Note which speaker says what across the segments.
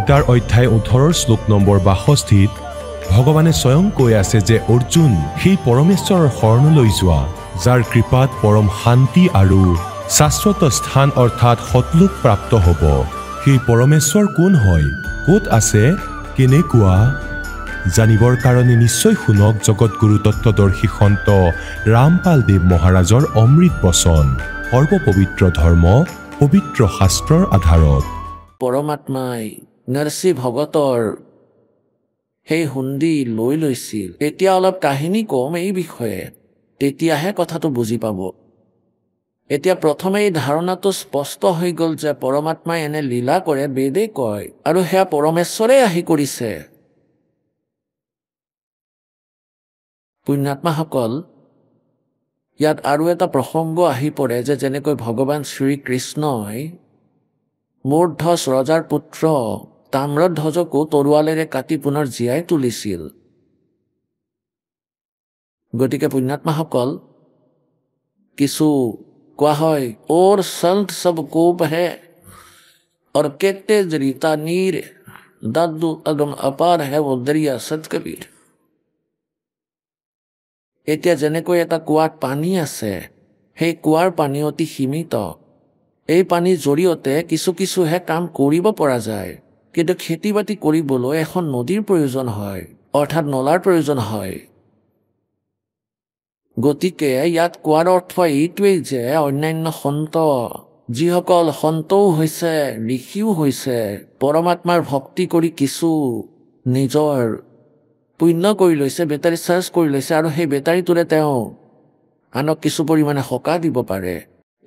Speaker 1: গীতাৰ অধ্যায় 18 শ্লোক নম্বৰ 62 ভগৱানে স্বয়ং কৈ আছে যে অৰ্জুন সেই পৰমেশ্বৰৰ শৰণলৈ যোৱা যাৰ কৃপাত পৰম শান্তি আৰু শাশ্বত স্থান অৰ্থাৎ সতলোক প্ৰাপ্ত হ'ব। সেই পৰমেশ্বৰ কোন হয়, ক'ত আছে, কেনেকুৱা জানিবৰ কাৰণে নিশ্চয় শুনক জগতগুৰু তত্ত্বদৰ্শী সন্ত ৰামপাল দেৱ মহাৰাজৰ অমৃত বচন। সৰ্বপবিত্ৰ ধৰ্ম পবিত্ৰ শাস্ত্ৰৰ আধাৰত
Speaker 2: পৰমাত্মাই নৰসিংহ ভগতৰ সেই হুন্দি লৈ লৈছিল। এতিয়া অলপ কাহিনী কম এই বিষয়ে, তেতিয়াহে কথাটো বুজি পাব। এতিয়া প্ৰথমে এই ধাৰণাটো স্পষ্ট হৈ গ'ল যে পৰমাত্মাই এনে লীলা কৰে বেদে কয়, আৰু সেয়া পৰমেশ্বৰে আহি কৰিছে। পুণ্যাত্মাসকল, ইয়াত আৰু এটা প্ৰসংগ আহি পৰে যে যেনেকৈ ভগৱান শ্ৰীকৃষ্ণই মূৰ্ধচ ৰজাৰ পুত্ৰ তাম্ৰধ্বজকো তৰোৱালেৰে কাটি পুনৰ জীয়াই তুলিছিল। গতিকে পুণ্যাত্মাসকল, কিছু কোৱা হয় ওৰ সন্ত সব কোপ হে और कहते जरीता नीर दादू अगम अपार है वो दरिया सतकबीर। এতিয়া যেনেকৈ এটা কুৱাত পানী আছে, সেই কুৱাৰ পানী অতি সীমিত। এই পানীৰ জৰিয়তে কিছুহে কাম কৰিব পৰা যায়, কিন্তু খেতি বাতি কৰিবলৈ এখন নদীৰ প্ৰয়োজন হয়, অৰ্থাৎ নলাৰ প্ৰয়োজন হয়। গতিকে ইয়াত কোৱাৰ অৰ্থ এইটোৱেই যে অন্যান্য সন্ত, যিসকল সন্তও হৈছে ঋষিও হৈছে, পৰমাত্মাৰ ভক্তি কৰি কিছু নিজৰ পুণ্য কৰি লৈছে, বেটাৰী চাৰ্জ কৰি লৈছে, আৰু সেই বেটাৰীটোৰে তেওঁ আনক কিছু পৰিমাণে সকাহ দিব পাৰে।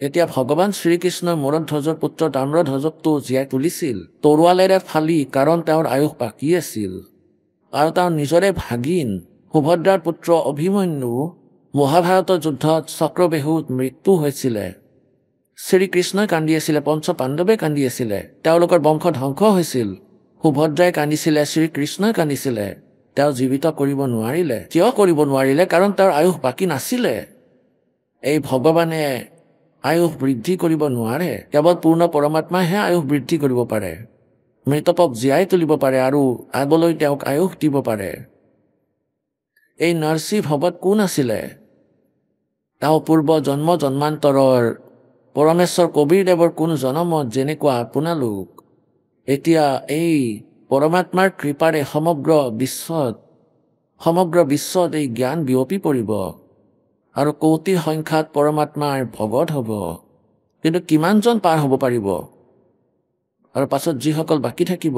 Speaker 2: এতিয়া ভগৱান শ্ৰীকৃষ্ণই মূৰধ্বজৰ পুত্ৰ তাম্ৰধ্বজকটো জীয়াই তুলিছিল তৰোৱালেৰে ফালি, কাৰণ তেওঁৰ আয়ুস বাকী আছিল। আৰু তেওঁৰ নিজৰে ভাগিন সুভদ্ৰাৰ পুত্ৰ অভিমন্যু মহাভাৰতৰ যুদ্ধত চক্ৰবেহুত মৃত্যু হৈছিলে। শ্ৰীকৃষ্ণই কান্দি আছিলে, পঞ্চ পাণ্ডৱে কান্দি আছিলে, তেওঁলোকৰ বংশ ধ্বংস হৈছিল। সুভদ্ৰাই কান্দিছিলে, শ্ৰীকৃষ্ণই কান্দিছিলে। তেওঁ জীৱিত কৰিব নোৱাৰিলে। কিয় কৰিব নোৱাৰিলে? কাৰণ তেওঁৰ আয়ুস বাকী নাছিলে। এই ভগৱানে আয়ুস বৃদ্ধি কৰিব নোৱাৰে, কেৱল পূৰ্ণ পৰমাত্মাইহে আয়ুস বৃদ্ধি কৰিব পাৰে, মৃতপক জীয়াই তুলিব পাৰে আৰু আগলৈ তেওঁক আয়ুস দিব পাৰে। এই নৰসিংহ ভগত কোন আছিলে? তেওঁ পূৰ্ব জন্ম জন্মান্তৰৰ পৰমেশ্বৰ কবীৰদেৱৰ কোন জনমত যেনেকুৱা আপোনালোক, এতিয়া এই পৰমাত্মাৰ কৃপাৰে সমগ্ৰ বিশ্বত এই জ্ঞান বিয়পি পৰিব আৰু কোটি সংখ্যাত পৰমাত্মাৰ ভগত হ'ব। কিন্তু কিমানজন পাৰ হ'ব পাৰিব? আৰু পাছত যিসকল বাকী থাকিব,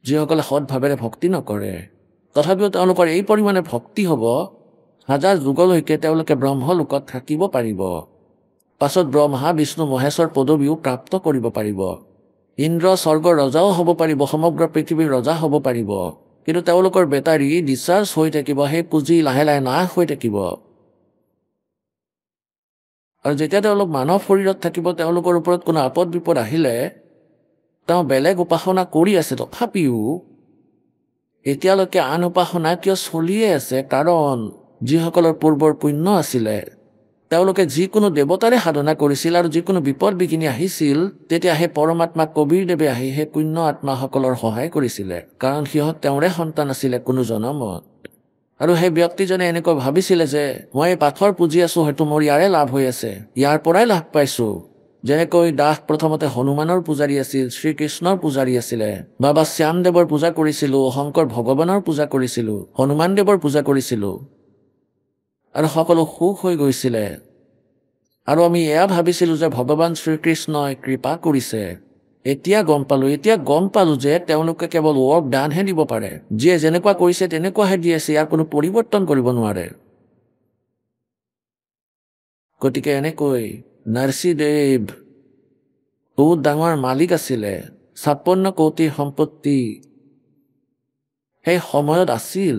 Speaker 2: যিসকলে সৎভাৱেৰে ভক্তি নকৰে, তথাপিও তেওঁলোকৰ এই পৰিমাণে ভক্তি হ'ব, হাজাৰ যুগলৈকে তেওঁলোকে ব্ৰহ্মলোকত থাকিব পাৰিব। পাছত ব্ৰহ্মা বিষ্ণু মহেশ্বৰ পদবীও প্ৰাপ্ত কৰিব পাৰিব। ইন্দ্ৰ স্বৰ্গৰ ৰজাও হ'ব পাৰিব, সমগ্ৰ পৃথিৱীৰ ৰজা হ'ব পাৰিব। কিন্তু তেওঁলোকৰ বেটাৰী ডিচাৰ্জ হৈ থাকিব, সেই পুঁজি লাহে লাহে নাশ হৈ থাকিব। আৰু যেতিয়া তেওঁলোক মানৱ শৰীৰত থাকিব, তেওঁলোকৰ ওপৰত কোনো আপদ বিপদ আহিলে, তেওঁ বেলেগ উপাসনা কৰি আছে, তথাপিও এতিয়ালৈকে আন উপাসনা কিয় চলিয়ে আছে? কাৰণ যিসকলৰ পূৰ্বৰ পুণ্য আছিলে, তেওঁলোকে যিকোনো দেৱতাৰে সাধনা কৰিছিল, আৰু যিকোনো বিপদ বিঘিনি আহিছিল, তেতিয়া সেই পৰমাত্মা কবীৰদেৱে আহি সেই পুণ্য আত্মাসকলৰ সহায় কৰিছিলে, কাৰণ সিহঁত তেওঁৰে সন্তান আছিলে কোনো জনমত। আৰু সেই ব্যক্তিজনে এনেকৈ ভাবিছিলে যে মই পাথৰ পুজি আছো, হয়তো মোৰ ইয়াৰে লাভ হৈ আছে, ইয়াৰ পৰাই লাভ পাইছো। যেনেকৈ দাস প্ৰথমতে হনুমানৰ পূজাৰী আছিল, শ্ৰীকৃষ্ণৰ পূজাৰী আছিলে, বাবা শ্যামদেৱৰ পূজা কৰিছিলো, শংকৰ ভগৱানৰ পূজা কৰিছিলো, হনুমান দেৱৰ পূজা কৰিছিলো, আৰু সকলো সুখ হৈ গৈছিলে। আৰু আমি এয়া ভাবিছিলো যে ভগৱান শ্ৰীকৃষ্ণই কৃপা কৰিছে। এতিয়া গম পালো যে তেওঁলোকে কেৱল ৱৰ্ক দানহে দিব পাৰে, যিয়ে যেনেকুৱা কৰিছে তেনেকুৱাহে দি আছে, ইয়াৰ কোনো পৰিৱৰ্তন কৰিব নোৱাৰে। গতিকে এনেকৈ নৰসিংহদেৱ বহুত ডাঙৰ মালিক আছিলে, 56 কোটি সম্পত্তি সেই সময়ত আছিল,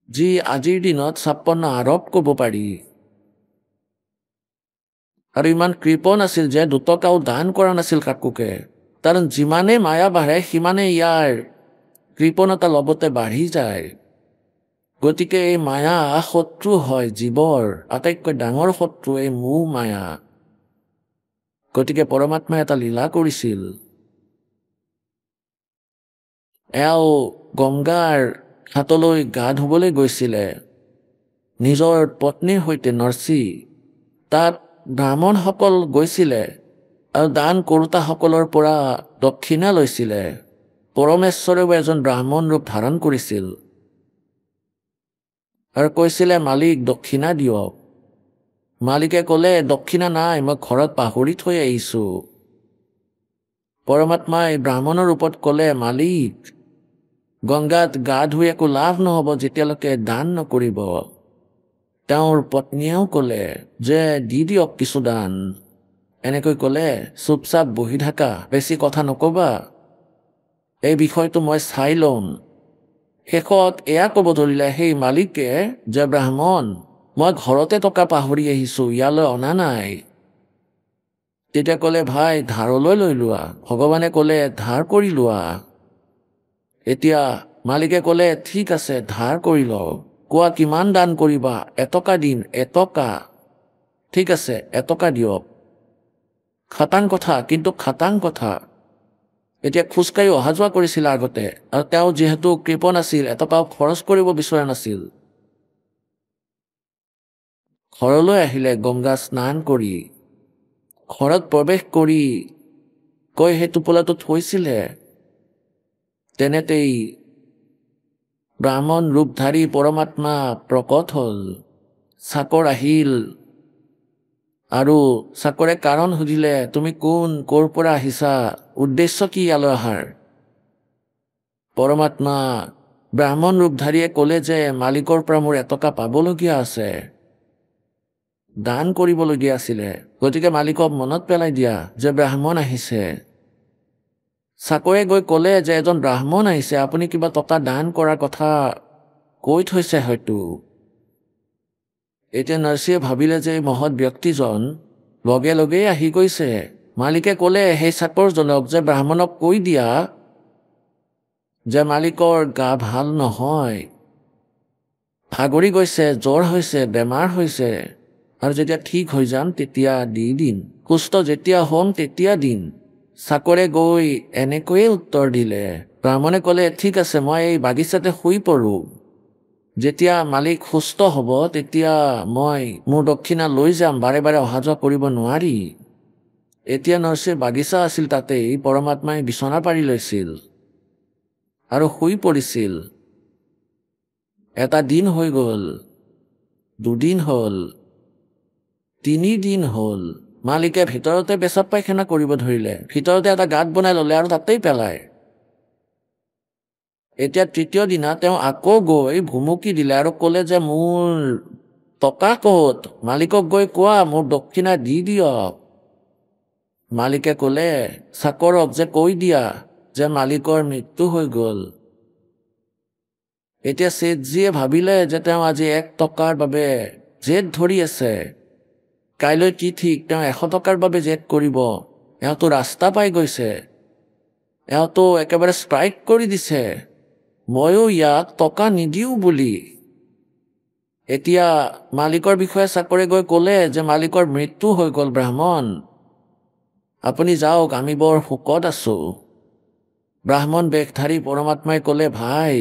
Speaker 2: যি আজিৰ দিনত 56 আৰব ক'ব পাৰি। আৰু ইমান কৃপণ আছিল যে দুটকাও দান কৰা নাছিল কাকোকে, কাৰণ যিমানে মায়া বাঢ়ে সিমানে ইয়াৰ কৃপণতা লগতে বাঢ়ি যায়। গতিকে এই মায়া শত্ৰু হয়, জীৱৰ আটাইতকৈ ডাঙৰ শত্ৰু এই মোহ মায়া। গতিকে পৰমাত্মাই এটা লীলা কৰিছিল, এওঁ গংগাৰ ঘাটলৈ গা ধুবলৈ গৈছিলে নিজৰ পত্নীৰ সৈতে নৰসী। তাত ব্ৰাহ্মণসকল গৈছিলে আৰু দান কৰোঁতাসকলৰ পৰা দক্ষিণা লৈছিলে। পৰমেশ্বৰেও এজন ব্ৰাহ্মণ ৰূপ ধাৰণ কৰিছিল আৰু কৈছিলে মালিক দক্ষিণা দিয়ক। মালিকে ক'লে দক্ষিণা নাই, মই ঘৰত পাহৰি থৈ আহিছোঁ। পৰমাত্মাই ব্ৰাহ্মণৰ ৰূপত ক'লে মালিক গংগাত গা ধুই একো লাভ নহ'ব যেতিয়ালৈকে দান নকৰিব। তেওঁৰ পত্নীয়েও ক'লে যে দি দিয়ক কিছু দান। এনেকৈ ক'লে চুপচাপ বহি থাকা, বেছি কথা নক'বা, এই বিষয়টো মই চাই ল'ম। শেষত এয়া ক'ব ধৰিলে সেই মালিকে যে ব্ৰাহ্মণ মই ঘৰতে টকা পাহৰি আহিছোঁ, ইয়ালৈ অনা নাই। তেতিয়া ক'লে ভাই ধাৰলৈ লৈ লোৱা। ভগৱানে ক'লে ধাৰ কৰি লোৱা। এতিয়া মালিকে ক'লে ঠিক আছে ধাৰ কৰি লওঁ, কোৱা কিমান দান কৰিবা? 1 টকা দিম। 1 টকা? ঠিক আছে 1 টকা দিয়ক। খাটাং কথা, কিন্তু খাটাং কথা। এতিয়া খোজকাঢ়ি অহা যোৱা কৰিছিল আগতে, আৰু তেওঁ যিহেতু কৃপণ আছিল, এটকাও খৰচ কৰিব বিচৰা নাছিল। ঘৰলৈ আহিলে গংগা স্নান কৰি, ঘৰত প্ৰৱেশ কৰি কৈ সেই টোপোলাটো থৈছিলে। তেনেতেই ব্ৰাহ্মণ ৰূপধাৰী পৰমাত্মা প্ৰকট হ'ল। চাকৰ আহিল আৰু চাকৰে কাৰণ সুধিলে তুমি কোন, ক'ৰ পৰা আহিছা, উদ্দেশ্য কি ইয়ালৈ অহাৰ? পৰমাত্মা ব্ৰাহ্মণ ৰূপধাৰীয়ে ক'লে যে মালিকৰ পৰা মোৰ 1 টকা পাবলগীয়া আছে, দান কৰিবলগীয়া আছিলে, গতিকে মালিকক মনত পেলাই দিয়া যে ব্ৰাহ্মণ আহিছে। চাকৰে গৈ ক'লে যে এজন ব্ৰাহ্মণ আহিছে, আপুনি কিবা টকা দান কৰাৰ কথা কৈ থৈছে হয়তো। এতিয়া নৰসীয়ে ভাবিলে যে মহৎ ব্যক্তিজন লগে লগেই আহি গৈছে। মালিকে ক'লে সেই চাকৰজনক যে ব্ৰাহ্মণক কৈ দিয়া যে মালিকৰ গা ভাল নহয়, ভাগৰি গৈছে, জ্বৰ হৈছে, বেমাৰ হৈছে, আৰু যেতিয়া ঠিক হৈ যাম তেতিয়া দি দিম, সুস্থ যেতিয়া হ'ম তেতিয়া দিম। চাকৰে গৈ এনেকৈয়ে উত্তৰ দিলে। ব্ৰাহ্মণে ক'লে ঠিক আছে মই এই বাগিচাতে শুই পৰোঁ, যেতিয়া মালিক সুস্থ হ'ব তেতিয়া মই মোৰ দক্ষিণা লৈ যাম, বাৰে বাৰে অহা যোৱা কৰিব নোৱাৰি। এতিয়া নৰসীৰ বাগিচা আছিল, তাতেই পৰমাত্মাই বিচনা পাৰি লৈছিল আৰু শুই পৰিছিল। এটা দিন হৈ গ'ল, 2 দিন হ'ল, 3 দিন হ'ল। মালিকে ভিতৰতে পেচাব পায়খানা কৰিব ধৰিলে, ভিতৰতে এটা গাঁত বনাই ল'লে আৰু তাতেই পেলায়। এতিয়া 3য় দিনা তেওঁ আকৌ গৈ ভুমুকি দিলে আৰু ক'লে যে মোৰ টকা ক'ত? মালিকক গৈ কোৱা মোৰ দক্ষিণা দি দিয়ক। মালিকে ক'লে চাকৰক যে কৈ দিয়া যে মালিকৰ মৃত্যু হৈ গ'ল। এতিয়া শেঠজীয়ে ভাবিলে যে তেওঁ আজি 1 টকাৰ বাবে জেদ ধৰি আছে, কাইলৈ কি ঠিক তেওঁ 100 টকাৰ বাবে জেদ কৰিব। এওঁতো ৰাস্তা পাই গৈছে, এওঁতো একেবাৰে ষ্ট্ৰাইক কৰি দিছে, ময়ো ইয়াক টকা নিদিওঁ বুলি। এতিয়া মালিকৰ বিষয়ে চাকৰে গৈ ক'লে যে মালিকৰ মৃত্যু হৈ গ'ল ব্ৰাহ্মণ, আপুনি যাওক, আমি বৰ শোকত আছোঁ। ব্ৰাহ্মণ বেশধাৰী পৰমাত্মাই ক'লে ভাই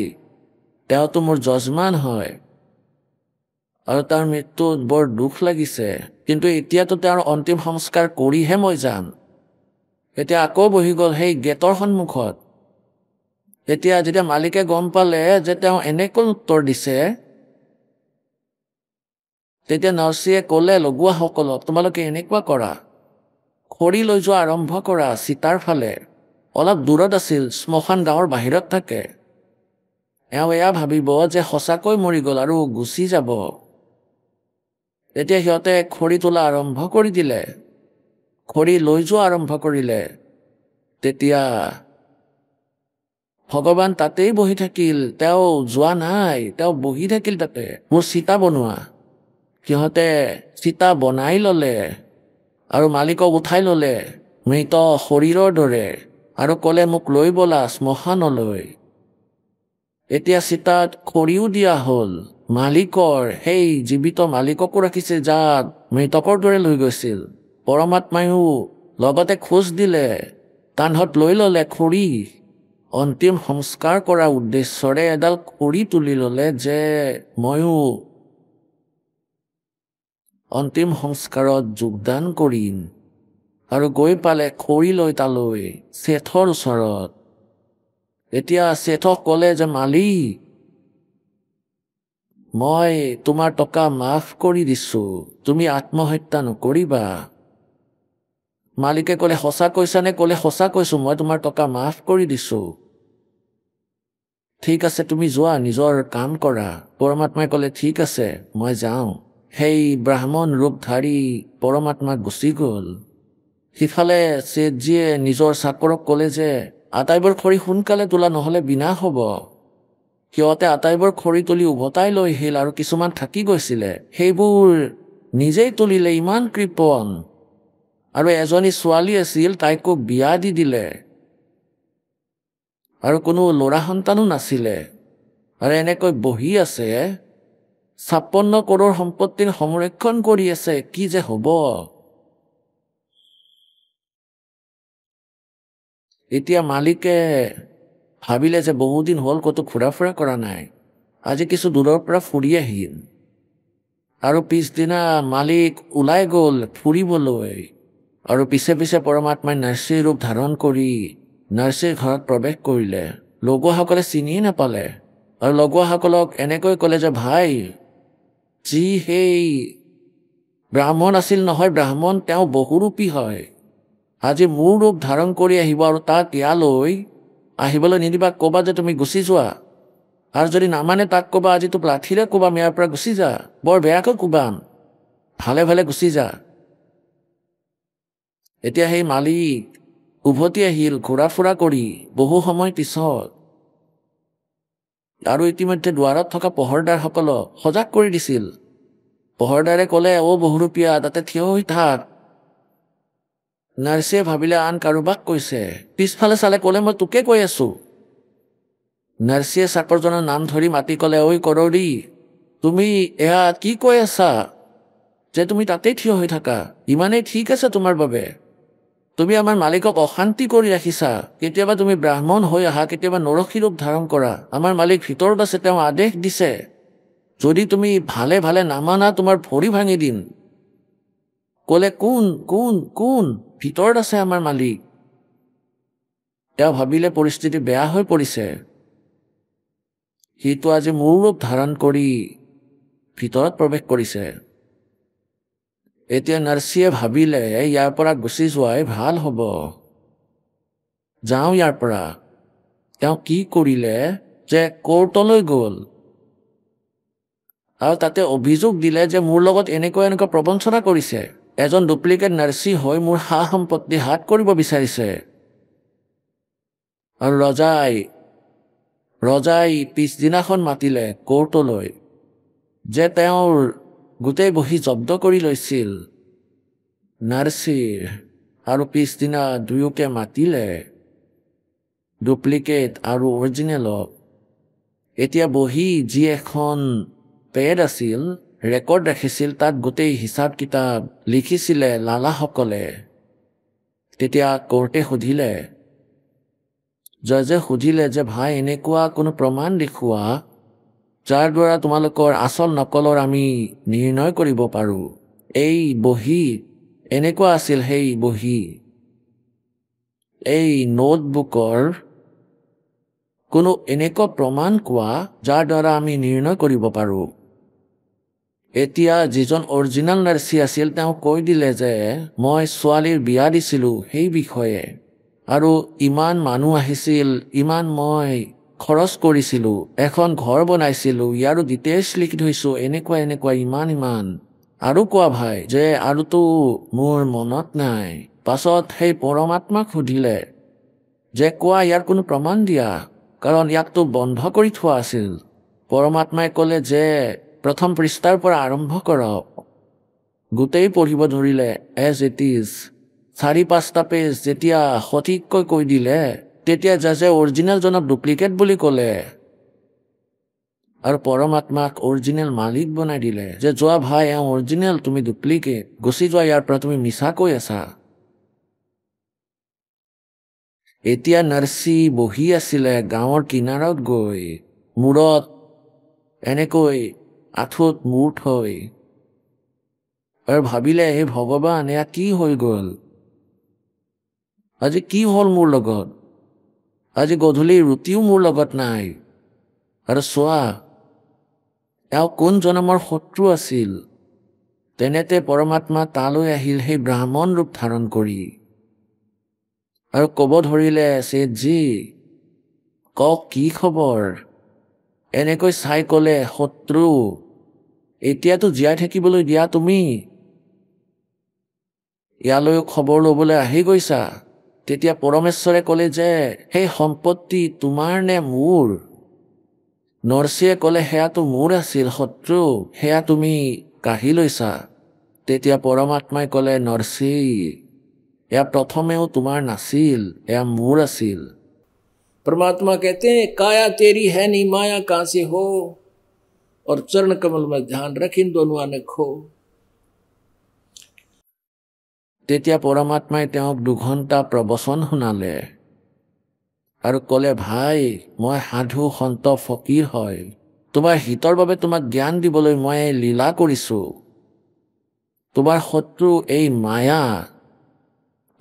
Speaker 2: তেওঁতো মোৰ যজমান হয় আৰু তাৰ মৃত্যুত বৰ দুখ লাগিছে, কিন্তু এতিয়াতো তেওঁৰ অন্তিম সংস্কাৰ কৰিহে মই যাম। এতিয়া আকৌ বহি গ'ল সেই গেটৰ সন্মুখত। এতিয়া যেতিয়া মালিকে গম পালে যে তেওঁ এনেকৈ উত্তৰ দিছে, তেতিয়া নৰসীয়ে ক'লে লগুৱাসকলক তোমালোকে এনেকুৱা কৰা, খৰি লৈ যোৱা আৰম্ভ কৰা চিতাৰ ফালে। অলপ দূৰত আছিল, শ্মশান গাঁৱৰ বাহিৰত থাকে। এওঁ এয়া ভাবিব যে সঁচাকৈ মৰি গ'ল আৰু গুচি যাব। তেতিয়া সিহঁতে খৰি তোলা আৰম্ভ কৰি দিলে, খৰি লৈ যোৱা আৰম্ভ কৰিলে। তেতিয়া ভগৱান তাতেই বহি থাকিল, তেওঁ যোৱা নাই, তেওঁ বহি থাকিল তাতে। মোৰ চিতা বনোৱা। সিহঁতে চিতা বনাই ল'লে আৰু মালিকক উঠাই ল'লে মৃত শৰীৰৰ দৰে আৰু ক'লে মোক লৈ ব'লা শ্মশানলৈ। এতিয়া চিতাত খৰিও দিয়া হ'ল, মালিকৰ সেই জীৱিত মালিককো ৰাখিছে যাক মৃতকৰ দৰে লৈ গৈছিল। পৰমাত্মায়ো লগতে খোজ দিলে, কান্ধত লৈ ল'লে খৰি, অন্তিম সংস্কাৰ কৰা উদ্দেশ্যৰে এডাল খৰি তুলি ল'লে যে ময়ো অন্তিম সংস্কাৰত যোগদান কৰিম আৰু গৈ পালে খৰি লৈ তালৈ শেঠৰ ওচৰত। এতিয়া শেঠক ক'লে যে মালিক, মই তোমাৰ টকা মাফ কৰি দিছো, তুমি আত্মহত্যা নকৰিবা। মালিকে ক'লে সঁচা কৈছানে? ক'লে সঁচা কৈছো, মই তোমাৰ টকা মাফ কৰি দিছো। ঠিক আছে, তুমি যোৱা, নিজৰ কাম কৰা। পৰমাত্মাই ক'লে ঠিক আছে, মই যাওঁ। সেই ব্ৰাহ্মণ ৰূপধাৰী পৰমাত্মা গুচি গ'ল। সিফালে শেঠজীয়ে নিজৰ চাকৰক ক'লে যে আটাইবোৰ খৰি সোনকালে তোলা, নহ'লে বিনাশ হ'ব। সিহঁতে আটাইবোৰ খৰি তুলি উভতাই লৈ আহিল আৰু কিছুমান থাকি গৈছিলে, সেইবোৰ নিজেই তুলিলে। ইমান কৃপণ। আৰু এজনী ছোৱালী আছিল, তাইকো বিয়া দি দিলে আৰু কোনো ল'ৰা সন্তানো নাছিলে। আৰু এনেকৈ বহি আছে, 56 কৰোৰ সম্পত্তিৰ সংৰক্ষণ কৰি আছে। কি যে হ'ব। এতিয়া মালিকে ভাবিলে যে বহুদিন হ'ল ক'তো ঘূৰা ফুৰা কৰা নাই, আজি কিছু দূৰৰ পৰা ফুৰি আহিম। আৰু পিছদিনা মালিক ওলাই গ'ল ফুৰিবলৈ। আৰু পিছে পিছে পৰমাত্মাই নাৰ্ছীৰ ৰূপ ধাৰণ কৰি নাৰ্ছীৰ ঘৰত প্ৰৱেশ কৰিলে। লগুৱাসকলে চিনিয়ে নাপালে আৰু লগুৱাসকলক এনেকৈ ক'লে যে ভাই, যি সেই ব্ৰাহ্মণ আছিল নহয়, ব্ৰাহ্মণ তেওঁ বহুৰূপী হয়। আজি মোৰ ৰূপ ধাৰণ কৰি আহিব আৰু তাক ইয়ালৈ আহিবলৈ নিদিবা, ক'বা যে তুমি গুচি যোৱা। আৰু যদি নামানে তাক ক'বা আজি তোক লাঠিৰে ক'বাম, ইয়াৰ পৰা গুচি যা, বৰ বেয়াকৈ কোবাম, ভালে ভালে গুচি যা। এতিয়া সেই মালিক উভতি আহিল ঘূৰা ফুৰা কৰি বহু সময় পিছত, আৰু ইতিমধ্যে দুৱাৰত থকা পহৰদাৰসকলক সজাগ কৰি দিছিল। পহৰদাৰে ক'লে, অ' বহুৰূপীয়া, তাতে থিয় হৈ থাক। নাৰ্ছীয়ে ভাবিলে আন কাৰোবাক কৈছে, পিছফালে চালে, ক'লে মই তোকে কৈ আছো। নাৰ্ছীয়ে চাকৰজনৰ নাম ধৰি মাতি ক'লে, ঐ কৰৰী, তুমি এয়া কি কৈ আছা যে তুমি তাতেই থিয় হৈ থাকা? ইমানেই ঠিক আছে তোমাৰ বাবে? তুমি আমাৰ মালিকক অশান্তি কৰি ৰাখিছা। কেতিয়াবা তুমি ব্ৰাহ্মণ হৈ আহা, কেতিয়াবা নৰসী ৰূপ ধাৰণ কৰা। আমাৰ মালিক ভিতৰত আছে, তেওঁ আদেশ দিছে, যদি তুমি ভালে ভালে নামানা তোমাৰ ভৰি ভাঙি দিম। ক'লে, কোন কোন কোন? ভিতৰত আছে আমাৰ মালিক। তেওঁ ভাবিলে পৰিস্থিতি বেয়া হৈ পৰিছে, সিটো আজি মোৰ ৰূপ ধাৰণ কৰি ভিতৰত প্ৰৱেশ কৰিছে। এতিয়া নাৰ্ছীয়ে ভাবিলে ইয়াৰ পৰা গুচি যোৱাই ভাল হ'ব, যাওঁ ইয়াৰ পৰা। তেওঁ কি কৰিলে যে কোৰ্টলৈ গ'ল আৰু তাতে অভিযোগ দিলে যে মোৰ লগত এনেকুৱা প্ৰবঞ্চনা কৰিছে, এজন ডুপ্লিকেট নাৰ্ছী হৈ মোৰ সা সম্পত্তি হাত কৰিব বিচাৰিছে। আৰু ৰজাই পিছদিনাখন মাতিলে কোৰ্টলৈ যে তেওঁৰ গোটেই বহি জব্দ কৰি লৈছিল নাৰ্ছীৰ। আৰু পিছদিনা দুয়োকে মাতিলে, ডুপ্লিকেট আৰু অৰিজিনেলক। এতিয়া বহি যি এখন পেড আছিল, ৰেকৰ্ড ৰাখিছিল, তাত গোটেই হিচাপ কিতাপ লিখিছিলে লালাসকলে। তেতিয়া কোৰ্টে সুধিলে, জজে সুধিলে যে ভাই, এনেকুৱা কোনো প্ৰমাণ দেখুওৱা যাৰ দ্বাৰা তোমালোকৰ আচল নকলৰ আমি নিৰ্ণয় কৰিব পাৰোঁ। এই বহী এনেকুৱা আছিল, সেই বহী, এই নোটবুকৰ কোনো এনেকুৱা প্ৰমাণ কোৱা যাৰ দ্বাৰা আমি নিৰ্ণয় কৰিব পাৰোঁ। এতিয়া যিজন অৰিজিনেল নাৰ্ছী আছিল, তেওঁ কৈ দিলে যে মই ছোৱালীৰ বিয়া দিছিলোঁ সেই বিষয়ে, আৰু ইমান মানুহ আহিছিল, ইমান মই খৰচ কৰিছিলোঁ, এখন ঘৰ বনাইছিলোঁ, ইয়াৰো ডিটেইলছ লিখি থৈছোঁ, এনেকুৱা ইমান। আৰু কোৱা ভাই যে আৰুতো মোৰ মনত নাই। পাছত সেই পৰমাত্মাক সুধিলে যে কোৱা, ইয়াৰ কোনো প্ৰমাণ দিয়া, কাৰণ ইয়াকতো বন্ধ কৰি থোৱা আছিল। পৰমাত্মাই ক'লে যে প্ৰথম পৃষ্ঠাৰ পৰা আৰম্ভ কৰক। গোটেই পঢ়িব ধৰিলে এজ ইট ইজ, 4-5টা পেজ। যেতিয়া সঠিককৈ কৈ দিলে, তেতিয়া জাজে অৰিজিনেলজনক ডুপ্লিকেট বুলি ক'লে আৰু পৰমাত্মাক অৰিজিনেল মালিক বনাই দিলে যে যোৱা ভাই, এওঁ অৰিজিনেল, তুমি ডুপ্লিকেট, গুচি যোৱা ইয়াৰ পৰা, তুমি মিছা কৈ আছা। এতিয়া নাৰ্চি বহি আছিলে গাঁৱৰ কিনাৰত গৈ, মূৰত এনেকৈ আঁঠুত মূৰ থৈ, আৰু ভাবিলে, হে ভগৱান, এয়া কি হৈ গ'ল? আজি কি হ'ল মোৰ লগত? আজি গধূলি ৰুটিও মোৰ লগত নাই। আৰু চোৱা, এওঁ কোন জনমৰ শত্ৰু আছিল। তেনেতে পৰমাত্মা তালৈ আহিল সেই ব্ৰাহ্মণ ৰূপ ধাৰণ কৰি, আৰু ক'ব ধৰিলে, ছেঠজি কওক কি খবৰ? এনেকৈ চাই ক'লে, শত্ৰু, এতিয়াতো জীয়াই থাকিবলৈ দিয়া তুমি, ইয়ালৈ খবৰ ল'বলৈ আহি গৈছা। তেতিয়া পৰমেশ্বৰে ক'লে যে, সেই সম্পত্তি তোমাৰ নে মোৰ? নৰসিংহে ক'লে, সেয়াতো মোৰ আছিল শত্ৰু, সেয়া তুমি কাঢ়ি লৈছা। তেতিয়া পৰমাত্মাই ক'লে, নৰসিংহ, এয়া প্ৰথমেও তোমাৰ নাছিল, এয়া মোৰ আছিল। परमात्मा कहते हैं, काया तेरी है नहीं माया कहाँ से हो, और चरण कमल में ध्यान रख इन दोनों आने खो। তেতিয়া পৰমাত্মাই তেওঁক 2 ঘণ্টা প্ৰবচন শুনালে আৰু ক'লে, ভাই, মই সাধু সন্ত ফকীৰ হয়, তোমাৰ হিতৰ বাবে তোমাক জ্ঞান দিবলৈ মই লীলা কৰিছো। তোমাৰ শত্ৰু এই মায়া।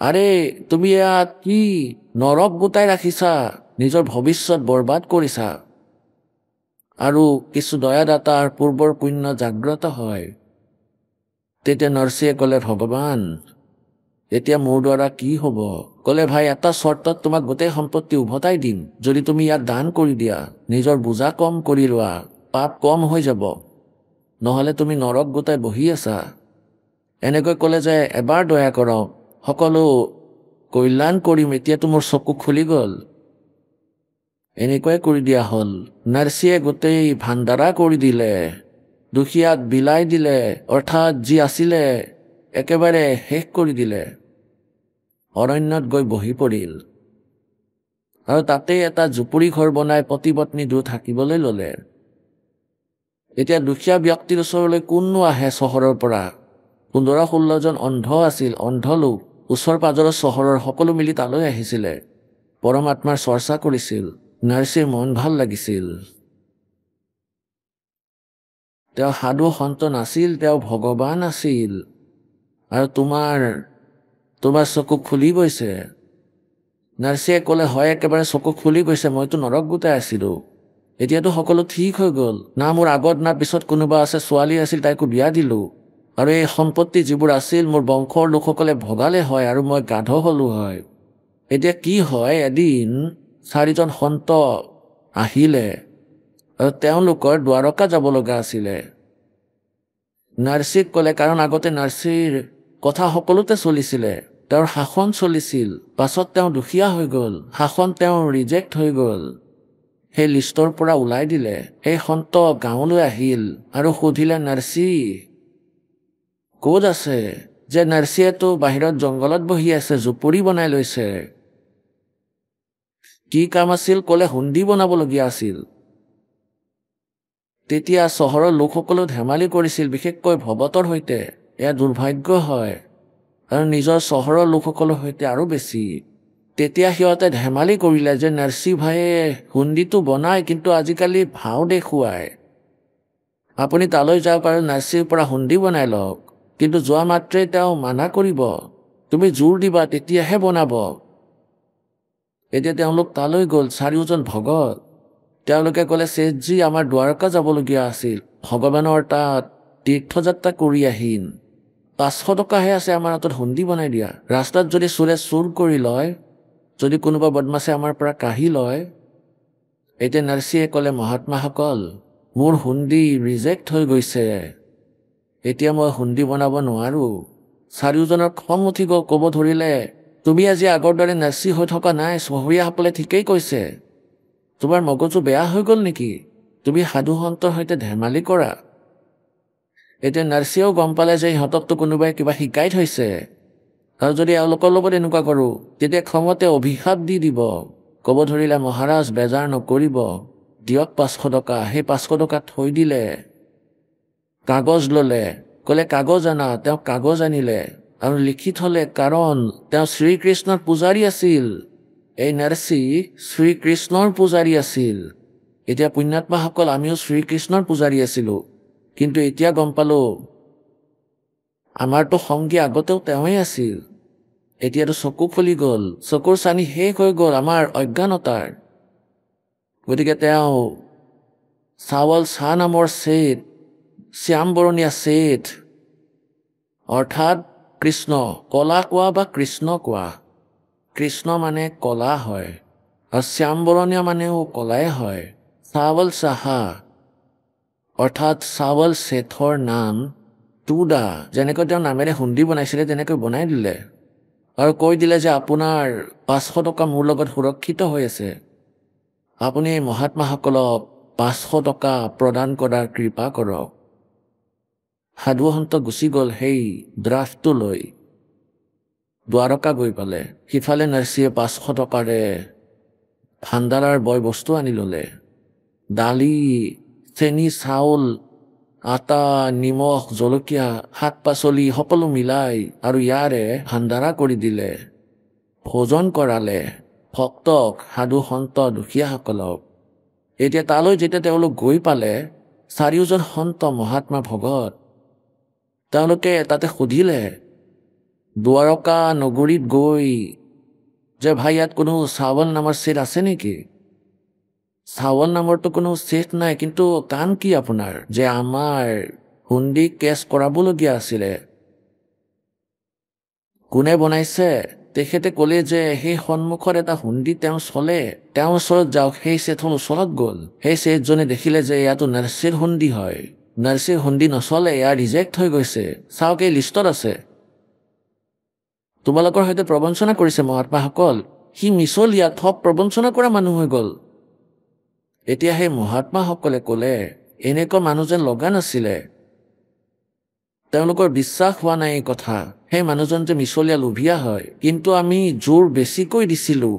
Speaker 2: আৰে তুমি ইয়াত কি নৰক গোটাই ৰাখিছা, নিজৰ ভৱিষ্যত বৰবাদ কৰিছা। আৰু কিছু দয়াদাতাৰ পূৰ্বৰ পুণ্য জাগ্ৰত হয়। তেতিয়া নৰসিংহে ক'লে, ভগৱান, এতিয়া মোৰ দ্বাৰা কি হ'ব? ক'লে, ভাই, এটা চৰ্তত তোমাক গোটেই সম্পত্তি উভতাই দিম, যদি তুমি ইয়াত দান কৰি দিয়া, নিজৰ বোজা কম কৰি লোৱা, পাপ কম হৈ যাব, নহ'লে তুমি নৰক গোটাই বহি আছা। এনেকৈ ক'লে যে, এবাৰ দয়া কৰক, সকলো কল্যাণ কৰিম, এতিয়াতো মোৰ চকু খুলি গ'ল। এনেকুৱাই কৰি দিয়া হ'ল। নাৰ্চিয়ে গোটেই ভাণ্ডাৰা কৰি দিলে, দুখীয়াক বিলাই দিলে, অৰ্থাৎ যি আছিলে একেবাৰে শেষ কৰি দিলে। অৰণ্যত গৈ বহি পৰিল আৰু তাতেই এটা জুপুৰি ঘৰ বনাই পতি পত্নী দুয়ো থাকিবলৈ ল'লে। এতিয়া দুখীয়া ব্যক্তিৰ ওচৰলৈ কোননো আহে চহৰৰ পৰা? 15-16 জন অন্ধ আছিল, অন্ধ লোক, ওচৰ পাজৰৰ চহৰৰ সকলো মিলি তালৈ আহিছিলে, পৰমাত্মাৰ চৰ্চা কৰিছিল। নাৰ্চিৰ মন ভাল লাগিছিল। তেওঁ সাধু সন্ত নাছিল, তেওঁ ভগৱান আছিল। আৰু তোমাৰ চকু খুলি গৈছে। নাৰ্চিয়ে ক'লে, হয়, একেবাৰে চকু খুলি গৈছে, মইতো নৰক গোটাই আছিলো, এতিয়াতো সকলো ঠিক হৈ গ'ল। না মোৰ আগত না পিছত কোনোবা আছে, ছোৱালী আছিল, তাইকো বিয়া দিলো, আৰু এই সম্পত্তি যিবোৰ আছিল মোৰ বংশৰ লোকসকলে ভগালে হয়, আৰু মই গাধ হলো হয়। এতিয়া কি হয়, এদিন 4 জন সন্ত আহিলে আৰু তেওঁলোকৰ দ্বাৰকা যাব লগা আছিলে। নাৰ্চিক ক'লে, কাৰণ আগতে নাৰ্চিৰ কথা সকলোতে চলিছিলে, তেওঁৰ শাসন চলিছিল, পাছত তেওঁ দুখীয়া হৈ গ'ল, শাসন তেওঁৰ ৰিজেক্ট হৈ গ'ল, সেই লিষ্টৰ পৰা ওলাই দিলে। সেই সন্ত গাঁৱলৈ আহিল আৰু সুধিলে, নাৰ্চি ক'ত আছে? যে নাৰ্চিয়েতো বাহিৰত জংঘলত বহি আছে, জুপুৰি বনাই লৈছে। কি কাম আছিল? ক'লে, হুণ্ডি বনাবলগীয়া আছিল। তেতিয়া চহৰৰ লোকসকলেও ধেমালি কৰিছিল, বিশেষকৈ ভৱতৰ সৈতে, এয়া দুৰ্ভাগ্য হয়, আৰু নিজৰ চহৰৰ লোকসকলৰ সৈতে আৰু বেছি। তেতিয়া সিহঁতে ধেমালি কৰিলে যে নাৰ্চি ভাইয়ে হুণ্ডিটো বনায়, কিন্তু আজিকালি ভাও দেখুৱায়। আপুনি তালৈ যাওক আৰু নাৰ্চিৰ পৰা হুণ্ডি বনাই লওক, কিন্তু যোৱা মাত্ৰেই তেওঁ মানা কৰিব, তুমি জোৰ দিবা, তেতিয়াহে বনাব। এতিয়া তেওঁলোক তালৈ গ'ল, 4 জন ভগত। তেওঁলোকে ক'লে, ছেঠজি, আমাৰ দ্বাৰকা যাবলগীয়া আছিল, ভগৱানৰ তাত তীৰ্থযাত্ৰা কৰি আহিম, 500 টকাহে আছে আমাৰ হাতত, হুণ্ডি বনাই দিয়া। ৰাস্তাত যদি চোৰে চুৰ কৰি লয়, যদি কোনোবা বদমাছে আমাৰ পৰা কাঢ়ি লয়। এতিয়া নাৰ্চিয়ে ক'লে, মহাত্মাসকল, মোৰ হুণ্ডি ৰিজেক্ট হৈ গৈছে, এতিয়া মই হুণ্ডি বনাব নোৱাৰো। 4 জনৰ খং উঠি ক'ব ধৰিলে, তুমি আজি আগৰ দৰে নাৰ্চি হৈ থকা নাই, চহৰীয়াসকলে ঠিকেই কৈছে, তোমাৰ মগজু বেয়া হৈ গ'ল নেকি? তুমি সাধু সন্তৰ সৈতে ধেমালি কৰা। এতিয়া নাৰ্চিয়েও গম পালে যে ইহঁতকতো কোনোবাই কিবা শিকাই থৈছে, আৰু যদি এওঁলোকৰ লগত এনেকুৱা কৰোঁ, তেতিয়া খঙতে অভিশাপ দি দিব। ক'ব ধৰিলে, মহাৰাজ, বেজাৰ নকৰিব, দিয়ক 500 টকা। সেই 500 টকা থৈ দিলে। কাগজ ল'লে, ক'লে, কাগজ আনা। তেওঁ কাগজ আনিলে আৰু লিখি থলে, কাৰণ তেওঁ শ্ৰীকৃষ্ণৰ পূজাৰী আছিল, এই নাৰ্চি শ্ৰীকৃষ্ণৰ পূজাৰী আছিল। এতিয়া পুণ্যাত্মাসকল আমিও শ্ৰীকৃষ্ণৰ পূজাৰী আছিলোঁ, কিন্তু এতিয়া গম পালোঁ আমাৰতো সংগী আগতেও তেওঁৱেই আছিল। এতিয়াতো চকু খুলি গ'ল, চকুৰ চানি শেষ হৈ গ'ল আমাৰ অজ্ঞানতাৰ। গতিকে তেওঁ চাৱল শাহ নামৰ শেঠ, শ্যাম বৰণীয়া শেঠ, অৰ্থাৎ কৃষ্ণ, কলা কোৱা বা কৃষ্ণ কোৱা। কৃষ্ণ মানে কলা হয়, আৰু শ্যাম বৰণীয়া মানেও কলাই হয়। চাৱল চাহা অৰ্থাৎ চাৱল শেঠৰ নাম টুডা, যেনেকৈ তেওঁ নামেৰে হুণ্ডি বনাইছিলে তেনেকৈ বনাই দিলে আৰু কৈ দিলে যে আপোনাৰ 500 টকা মোৰ লগত সুৰক্ষিত হৈ আছে। আপুনি এই মহাত্মাসকলক 500 টকা প্ৰদান কৰাৰ কৃপা কৰক। সাধুসন্ত গুচি গ'ল সেই ড্ৰাফ্টটো লৈ, দ্বাৰকা গৈ পালে। সিফালে নাৰ্চিয়ে 500 টকাৰে ভাণ্ডাৰাৰ বয় বস্তু আনি ল'লে। দালি, চেনি, চাউল, আটা, নিমখ, জলকীয়া, শাক পাচলি সকলো মিলাই আৰু ইয়াৰে ভাণ্ডাৰা কৰি দিলে। ভোজন কৰালে ভক্তক, সাধু সন্ত দুখীয়াসকলক। এতিয়া তালৈ যেতিয়া তেওঁলোক গৈ পালে, চাৰিওজন সন্ত মহাত্মা ভগত, তেওঁলোকে তাতে সুধিলে দ্বাৰকা নগৰীত গৈ যে ভাই ইয়াত কোনো চাৱল নামৰ শেঠ আছে নেকি? চাৱল নামৰতো কোনো শেঠ নাই, কিন্তু কাম কি আপোনাৰ যে আমাৰ হুণ্ডি কেছ কৰাবলগীয়া আছিলে? কোনে বনাইছে? তেখেতে ক'লে যে সেই সন্মুখত এটা হুণ্ডি তেওঁ চলে, তেওঁৰ ওচৰত যাওক। সেই শেঠৰ ওচৰত গ'ল। সেই শেঠজনে দেখিলে যে ইয়াতো নাৰ্চিৰ হুণ্ডি হয়, নাৰ্চিৰ হুণ্ডি নচলে, এয়া ৰিজেক্ট হৈ গৈছে। চাওক এই লিষ্টত আছে, তোমালোকৰ সৈতে প্ৰবঞ্চনা কৰিছে মহাত্মাসকল। সি মিছলীয়া ঠগ প্ৰবঞ্চনা কৰা মানুহ হৈ গ'ল। এতিয়া সেই মহাত্মাসকলে ক'লে এনেকুৱা মানুহ যেন লগা নাছিলে, তেওঁলোকৰ বিশ্বাস হোৱা নাই এই কথা, সেই মানুহজন যে মিছলীয়া লোভীয়া হয়। কিন্তু আমি জোৰ বেছিকৈ দিছিলোঁ,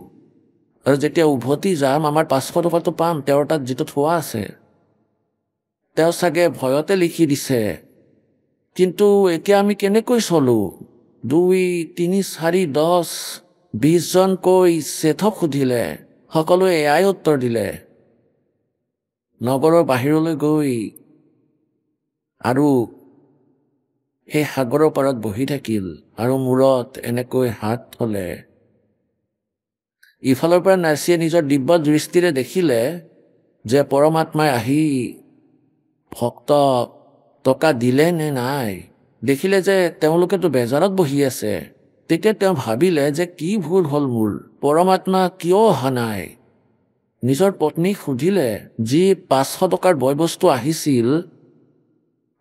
Speaker 2: আৰু যেতিয়া উভতি যাম আমাৰ 500 টকাটো পাম তেওঁৰ তাত যিটো থোৱা আছে। তেওঁ চাগে ভয়তে লিখি দিছে। কিন্তু এতিয়া আমি কেনেকৈ চলোঁ? 2, 3, 4, 10, 20 জনকৈ শেঠক সুধিলে, সকলোৱে এয়াই উত্তৰ দিলে। নগৰৰ বাহিৰলৈ গৈ আৰু সেই সাগৰৰ পাৰত বহি থাকিল আৰু মূৰত এনেকৈ হাত থলে। ইফালৰ পৰা নাৰ্চিয়ে নিজৰ দিব্য দৃষ্টিৰে দেখিলে যে পৰমাত্মাই আহি ভক্তক টকা দিলে নে নাই। দেখিলে যে তেওঁলোকেতো বেজাৰত বহি আছে। তেতিয়া তেওঁ ভাবিলে যে কি ভুল হ'ল মোৰ, পৰমাত্মা কিয় অহা নাই? নিজৰ পত্নীক সুধিলে, যি 500 টকাৰ বয় বস্তু আহিছিল,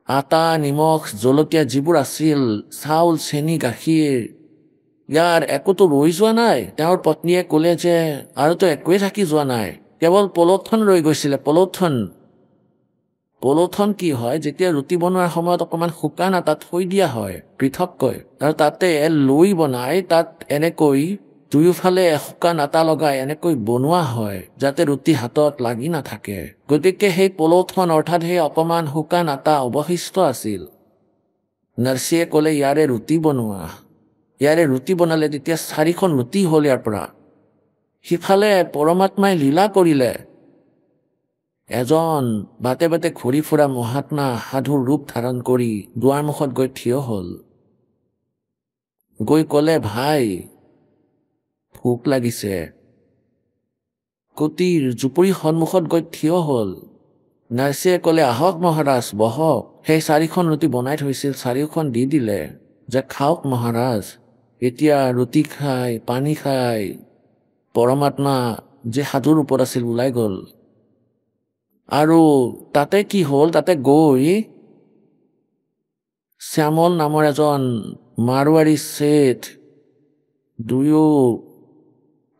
Speaker 2: আটা, নিমখ, জলকীয়া যিবোৰ আছিল, চাউল, চেনি, গাখীৰ, ইয়াৰ একোতো ৰৈ যোৱা নাই। তেওঁৰ পত্নীয়ে ক'লে যে আৰুতো একোৱে থাকি যোৱা নাই, কেৱল পলথন ৰৈ গৈছিলে। পলথন কি হয়? যেতিয়া ৰুটি বনোৱাৰ সময়ত অকণমান শুকান আটা থৈ দিয়া হয় পৃথককৈ, আৰু তাতে লৈ বনাই, তাত এনেকৈ দুয়োফালে শুকান আটা লগাই এনেকৈ বনোৱা হয় যাতে ৰুটি হাতত লাগি নাথাকে। গতিকে সেই পলথন অৰ্থাৎ সেই অকণমান শুকান আটা অৱশিষ্ট আছিল। নাৰ্চিয়ে ক'লে ইয়াৰে ৰুটি বনালে তেতিয়া 4খন ৰুটি হ'ল ইয়াৰ পৰা। সিফালে পৰমাত্মাই লীলা কৰিলে, এজন বাটে বাটে ঘূৰি ফুৰা মহাত্মা সাধুৰ ৰূপ ধাৰণ কৰি দুৱাৰমুখত গৈ থিয় হ'ল। গৈ ক'লে, ভাই ভোক লাগিছে। কুটিৰ জুপুৰি সন্মুখত গৈ থিয় হ'ল। নাৰ্চিয়ে ক'লে, আহক মহাৰাজ বহক। সেই 4খন ৰুটি বনাই থৈছিল, 4খন দি দিলে যে খাওক মহাৰাজ। এতিয়া ৰুটি খাই পানী খাই পৰমাত্মা যে সাধুৰ ওপৰত আছিল ওলাই গ'ল। আৰু তাতে কি হ'ল, তাতে গৈ শ্যামল নামৰ এজন মাৰোৱাৰী শেঠ, দুয়ো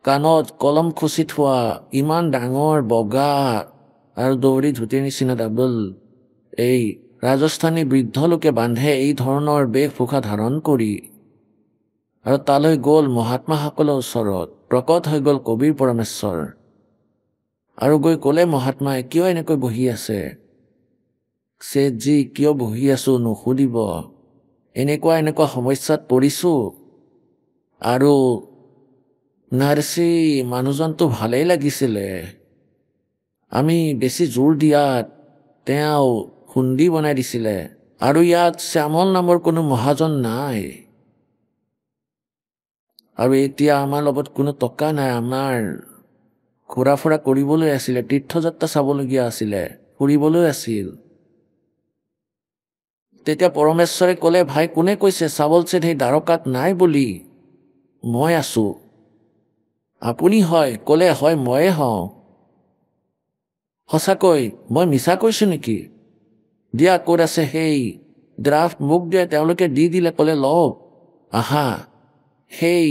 Speaker 2: কাণত কলম খুচি থোৱা, ইমান ডাঙৰ বগা আৰু দৌৰি ধুতিৰ নিচিনা ডাবল এই ৰাজস্থানী বৃদ্ধ লোকে বান্ধে এই ধৰণৰ বেশভূষা ধাৰণ কৰি, আৰু তালৈ গ'ল মহাত্মাসকলৰ ওচৰত। প্ৰকট হৈ গ'ল কবিৰ পৰমেশ্বৰ আৰু গৈ ক'লে, মহাত্মাই কিয় এনেকৈ বহি আছে? শেঠজি কিয় বহি আছো নুসুধিব, এনেকুৱা সমস্যাত পৰিছো, আৰু নাৰ্চি মানুহজনটো ভালেই লাগিছিলে। আমি বেছি জোৰ দিয়াত তেওঁ খুন্দি বনাই দিছিলে। আৰু ইয়াত শ্যামল নামৰ কোনো মহাজন নাই। আৰু এতিয়া আমাৰ লগত কোনো টকা নাই। আমাৰ ঘূৰা ফুৰা কৰিবলৈ আছিলে, তীৰ্থযাত্ৰা চাবলগীয়া আছিলে, ফুৰিবলৈ আছিল। তেতিয়া পৰমেশ্বৰে ক'লে, ভাই কোনে কৈছে চাবল চেট সেই দ্বাৰকাত নাই বুলি? মই আছো। আপুনি হয়? ক'লে, হয় ময়ে হওঁ। সঁচাকৈ? মই মিছা কৈছো নেকি? দিয়া ক'ত আছে সেই ড্ৰাফ্ট মোক দিয়ে। তেওঁলোকে দি দিলে, ক'লে লওক আহা। সেই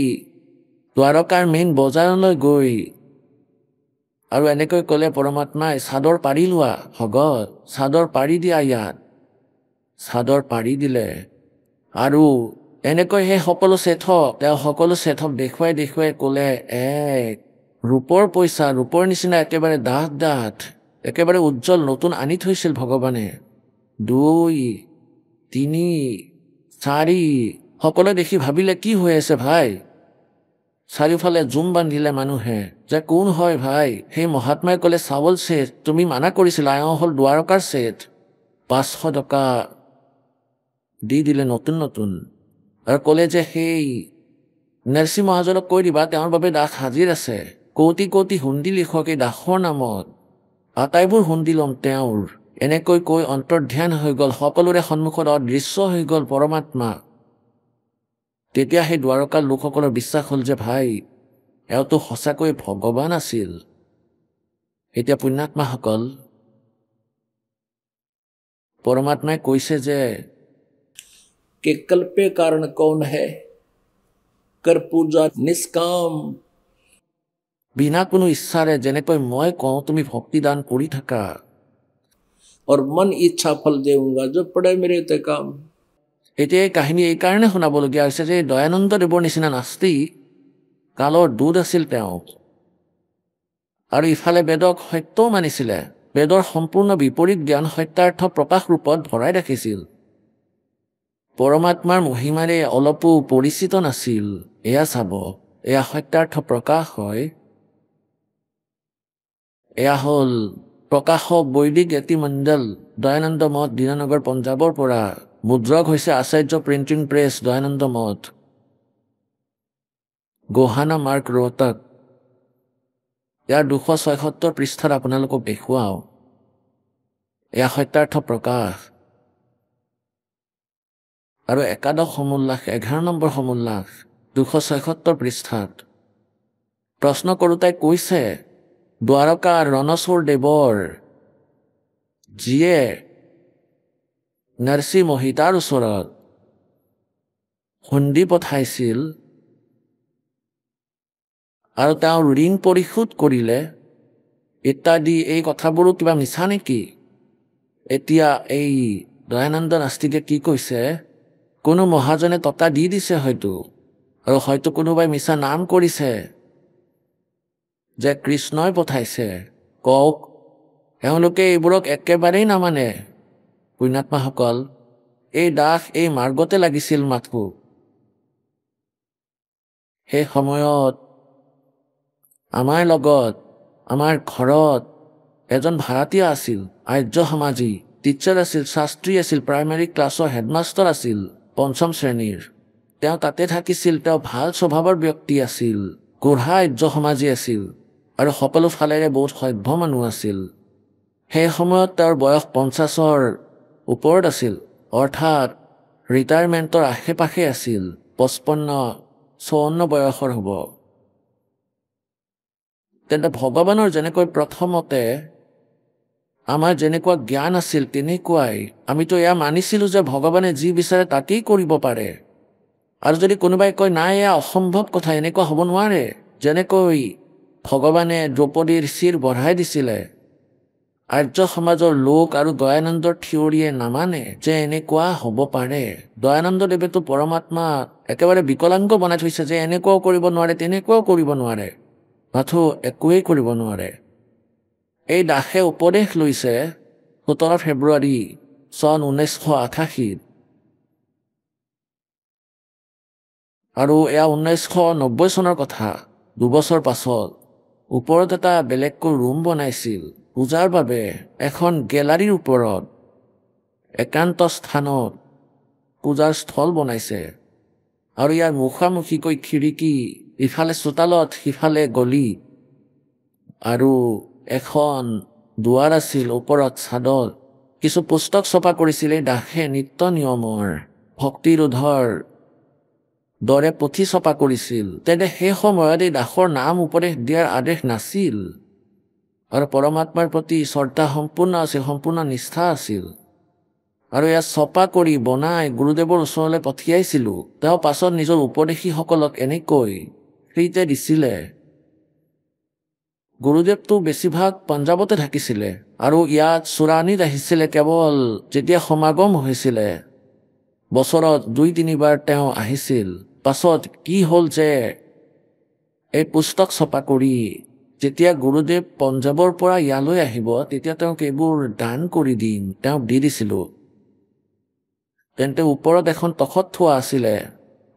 Speaker 2: দ্বাৰকাৰ মেইন বজাৰলৈ গৈ আৰু এনেকৈ ক'লে পৰমাত্মাই, চাদৰ পাৰি লোৱা ভগত, চাদৰ পাৰি দিয়া ইয়াত। চাদৰ পাৰি দিলে আৰু এনেকৈ সেই সকলো চেথক তেওঁ সকলো চেথক দেখুৱাই দেখুৱাই ক'লে, এক ৰূপৰ পইচা, ৰূপৰ নিচিনা একেবাৰে ডাঠ ডাঠ, একেবাৰে উজ্জ্বল নতুন আনি থৈছিল ভগৱানে। 2, 3, 4 সকলোৱে দেখি ভাবিলে কি হৈ আছে ভাই। চাৰিওফালে জুম বান্ধিলে মানুহে যে কোন হয় ভাই। সেই মহাত্মাই ক'লে, চাবল চেট তুমি মানা কৰিছিলা, এওঁ হ'ল দ্বাৰকাৰ চেট। 500 টকা দি দিলে নতুন নতুন আৰু ক'লে যে সেই নাৰ্চি মহাজনক কৈ দিবা তেওঁৰ বাবে দাস হাজিৰ আছে। কোটি কোটি হুণ্ডি লিখক এই দাসৰ নামত, আটাইবোৰ হুণ্ডি ল'ম তেওঁৰ। এনেকৈ কৈ অন্তৰ্ধ্যান হৈ গ'ল, সকলোৰে সন্মুখত অদৃশ্য হৈ গ'ল পৰমাত্মা। তেতিয়া সেই দ্বাৰকাৰ লোকসকলৰ বিশ্বাস হ'ল যে ভাই এওঁতো সঁচাকৈ ভগৱান আছিল। এতিয়া পুণ্যাত্মাসকল, পৰমাত্মাই কৈছে যে कि कल्पे कारण कौन है, कर पूजा निष्काम। বিনা কোনো ইচ্ছাৰে যেনেকৈ মই কওঁ তুমি ভক্তিদান কৰি থাকা। और मन इच्छा फल देऊंगा जो पड़े मेरे ते काम। এতিয়া এই কাহিনী এই কাৰণে শুনাবলগীয়া হৈছে যে দয়ানন্দ দেৱৰ নিচিনা নাস্তিক কালৰ দূত আছিল তেওঁ। আৰু ইফালে বেদক সত্যও মানিছিলে, বেদৰ সম্পূৰ্ণ বিপৰীত জ্ঞান সত্যাৰ্থ প্ৰকাশ ৰূপত ভৰাই ৰাখিছিল। পৰমাত্মাৰ মহিমাৰে অলপো পৰিচিত নাছিল। এয়া চাব, এয়া সত্যাৰ্থ প্ৰকাশ হয়। এয়া হ'ল প্ৰকাশক বৈদিক এতিমণ্ডল দয়ানন্দ মঠ, দীনানগৰ, পঞ্জাৱৰ পৰা। মুদ্ৰক হৈছে আচাৰ্য প্ৰিণ্টিং প্ৰেছ, দয়ানন্দ মঠ, গোহানা মাৰ্ক ৰোহতক। ইয়াৰ 276 পৃষ্ঠাত আপোনালোকক দেখুৱাওঁ। এয়া সত্যাৰ্থ প্ৰকাশ। আৰু একাদশ সমুল্লাস 11 নম্বৰ সমুল্লাস 276 পৃষ্ঠাত প্ৰশ্ন কৰোঁতাই কৈছে, দ্বাৰকাৰ ৰণচোৰ দেৱৰ যিয়ে নাৰ্চি মহিতাৰ ওচৰত হুণ্ডি পঠাইছিল আৰু তেওঁ ঋণ পৰিশোধ কৰিলে ইত্যাদি, এই কথাবোৰো কিবা মিছা নেকি? এতিয়া এই দয়ানন্দ নাস্তিকে কি কৈছে, কোনো মহাজনে টকা দি দিছে হয়তো, আৰু হয়তো কোনোবাই মিছা নাম কৰিছে যে কৃষ্ণই পঠাইছে। কওক, এওঁলোকে এইবোৰক একেবাৰেই নামানে। পুণ্যাত্মাসকল, এই দাস এই মাৰ্গতে লাগিছিল মাথো। সেই সময়ত আমাৰ লগত আমাৰ ঘৰত এজন ভাড়াতীয়া আছিল, আৰ্য সমাজী টিচাৰ আছিল, শাস্ত্ৰী আছিল, প্ৰাইমেৰী ক্লাছৰ হেডমাষ্টাৰ আছিল 5ম শ্ৰেণীৰ। তেওঁ তাতে থাকিছিল। তেওঁ ভাল স্বভাৱৰ ব্যক্তি আছিল, গোঢ়া আৰ্য সমাজী আছিল আৰু সকলো ফালেৰে বহুত সভ্য মানুহ আছিল। সেই সময়ত তেওঁৰ বয়স 50ৰ ওপৰত আছিল, অৰ্থাৎ ৰিটায়াৰমেণ্টৰ আশে পাশে আছিল। 55-54 বয়সৰ হ'ব। তেন্তে ভগৱানৰ যেনেকৈ প্ৰথমতে আমাৰ যেনেকুৱা জ্ঞান আছিল তেনেকুৱাই আমিতো এয়া মানিছিলোঁ যে ভগৱানে যি বিচাৰে তাকেই কৰিব পাৰে। আৰু যদি কোনোবাই কয় নাই এয়া অসম্ভৱ কথা, এনেকুৱা হ'ব নোৱাৰে, যেনেকৈ ভগৱানে দ্ৰৌপদীৰ শিৰ বঢ়াই দিছিলে, আৰ্য সমাজৰ লোক আৰু দয়ানন্দৰ থিয়ৰীয়ে নামানে যে এনেকুৱা হ'ব পাৰে। দয়ানন্দ দেৱেতো পৰমাত্মা একেবাৰে বিকলাংগ বনাই থৈছে যে এনেকুৱাও কৰিব নোৱাৰে, তেনেকুৱাও কৰিব নোৱাৰে, মাথো একোৱেই কৰিব নোৱাৰে। এই দাসে উপদেশ লৈছে 17 ফেব্ৰুৱাৰী চন 1988 আৰু এয়া 1990 চনৰ কথা। 2 বছৰ পাছত ওপৰত এটা বেলেগকৈ ৰুম বনাইছিল পূজাৰ বাবে। এখন গেলাৰীৰ ওপৰত একান্ত স্থানত পূজাৰ স্থল বনাইছে আৰু ইয়াৰ মুখামুখিকৈ খিৰিকী, ইফালে চোতালত সিফালে গলি আৰু এখন দুৱাৰ আছিল ওপৰত চাদৰ। কিছু পুস্তক ছপা কৰিছিল। এই দাসে নিত্য নিয়মৰ ভক্তিৰোধৰ দৰে পুথি ছপা কৰিছিল। তেন্তে সেই সময়ত এই দাসৰ নাম উপদেশ দিয়াৰ আদেশ নাছিল আৰু পৰমাত্মাৰ প্ৰতি শ্ৰদ্ধা সম্পূৰ্ণ আছিল, সম্পূৰ্ণ নিষ্ঠা আছিল। আৰু এয়া ছপা কৰি বনাই গুৰুদেৱৰ ওচৰলৈ পঠিয়াইছিলোঁ। তেওঁ পাছত নিজৰ উপদেশীসকলক এনেকৈ ফ্ৰীতে দিছিলে। গুৰুদেৱটো বেছিভাগ পঞ্জাৱতে থাকিছিলে আৰু ইয়াত চুৰাণীত আহিছিলে কেৱল যেতিয়া সমাগম হৈছিলে। বছৰত 2-3 বাৰ তেওঁ আহিছিল। পাছত কি হ'ল যে এই পুস্তক ছপা কৰি যেতিয়া গুৰুদেৱ পঞ্জাৱৰ পৰা ইয়ালৈ আহিব তেতিয়া তেওঁক এইবোৰ দান কৰি দিম, তেওঁক দি দিছিলোঁ। তেন্তে ওপৰত এখন তখত থোৱা আছিলে।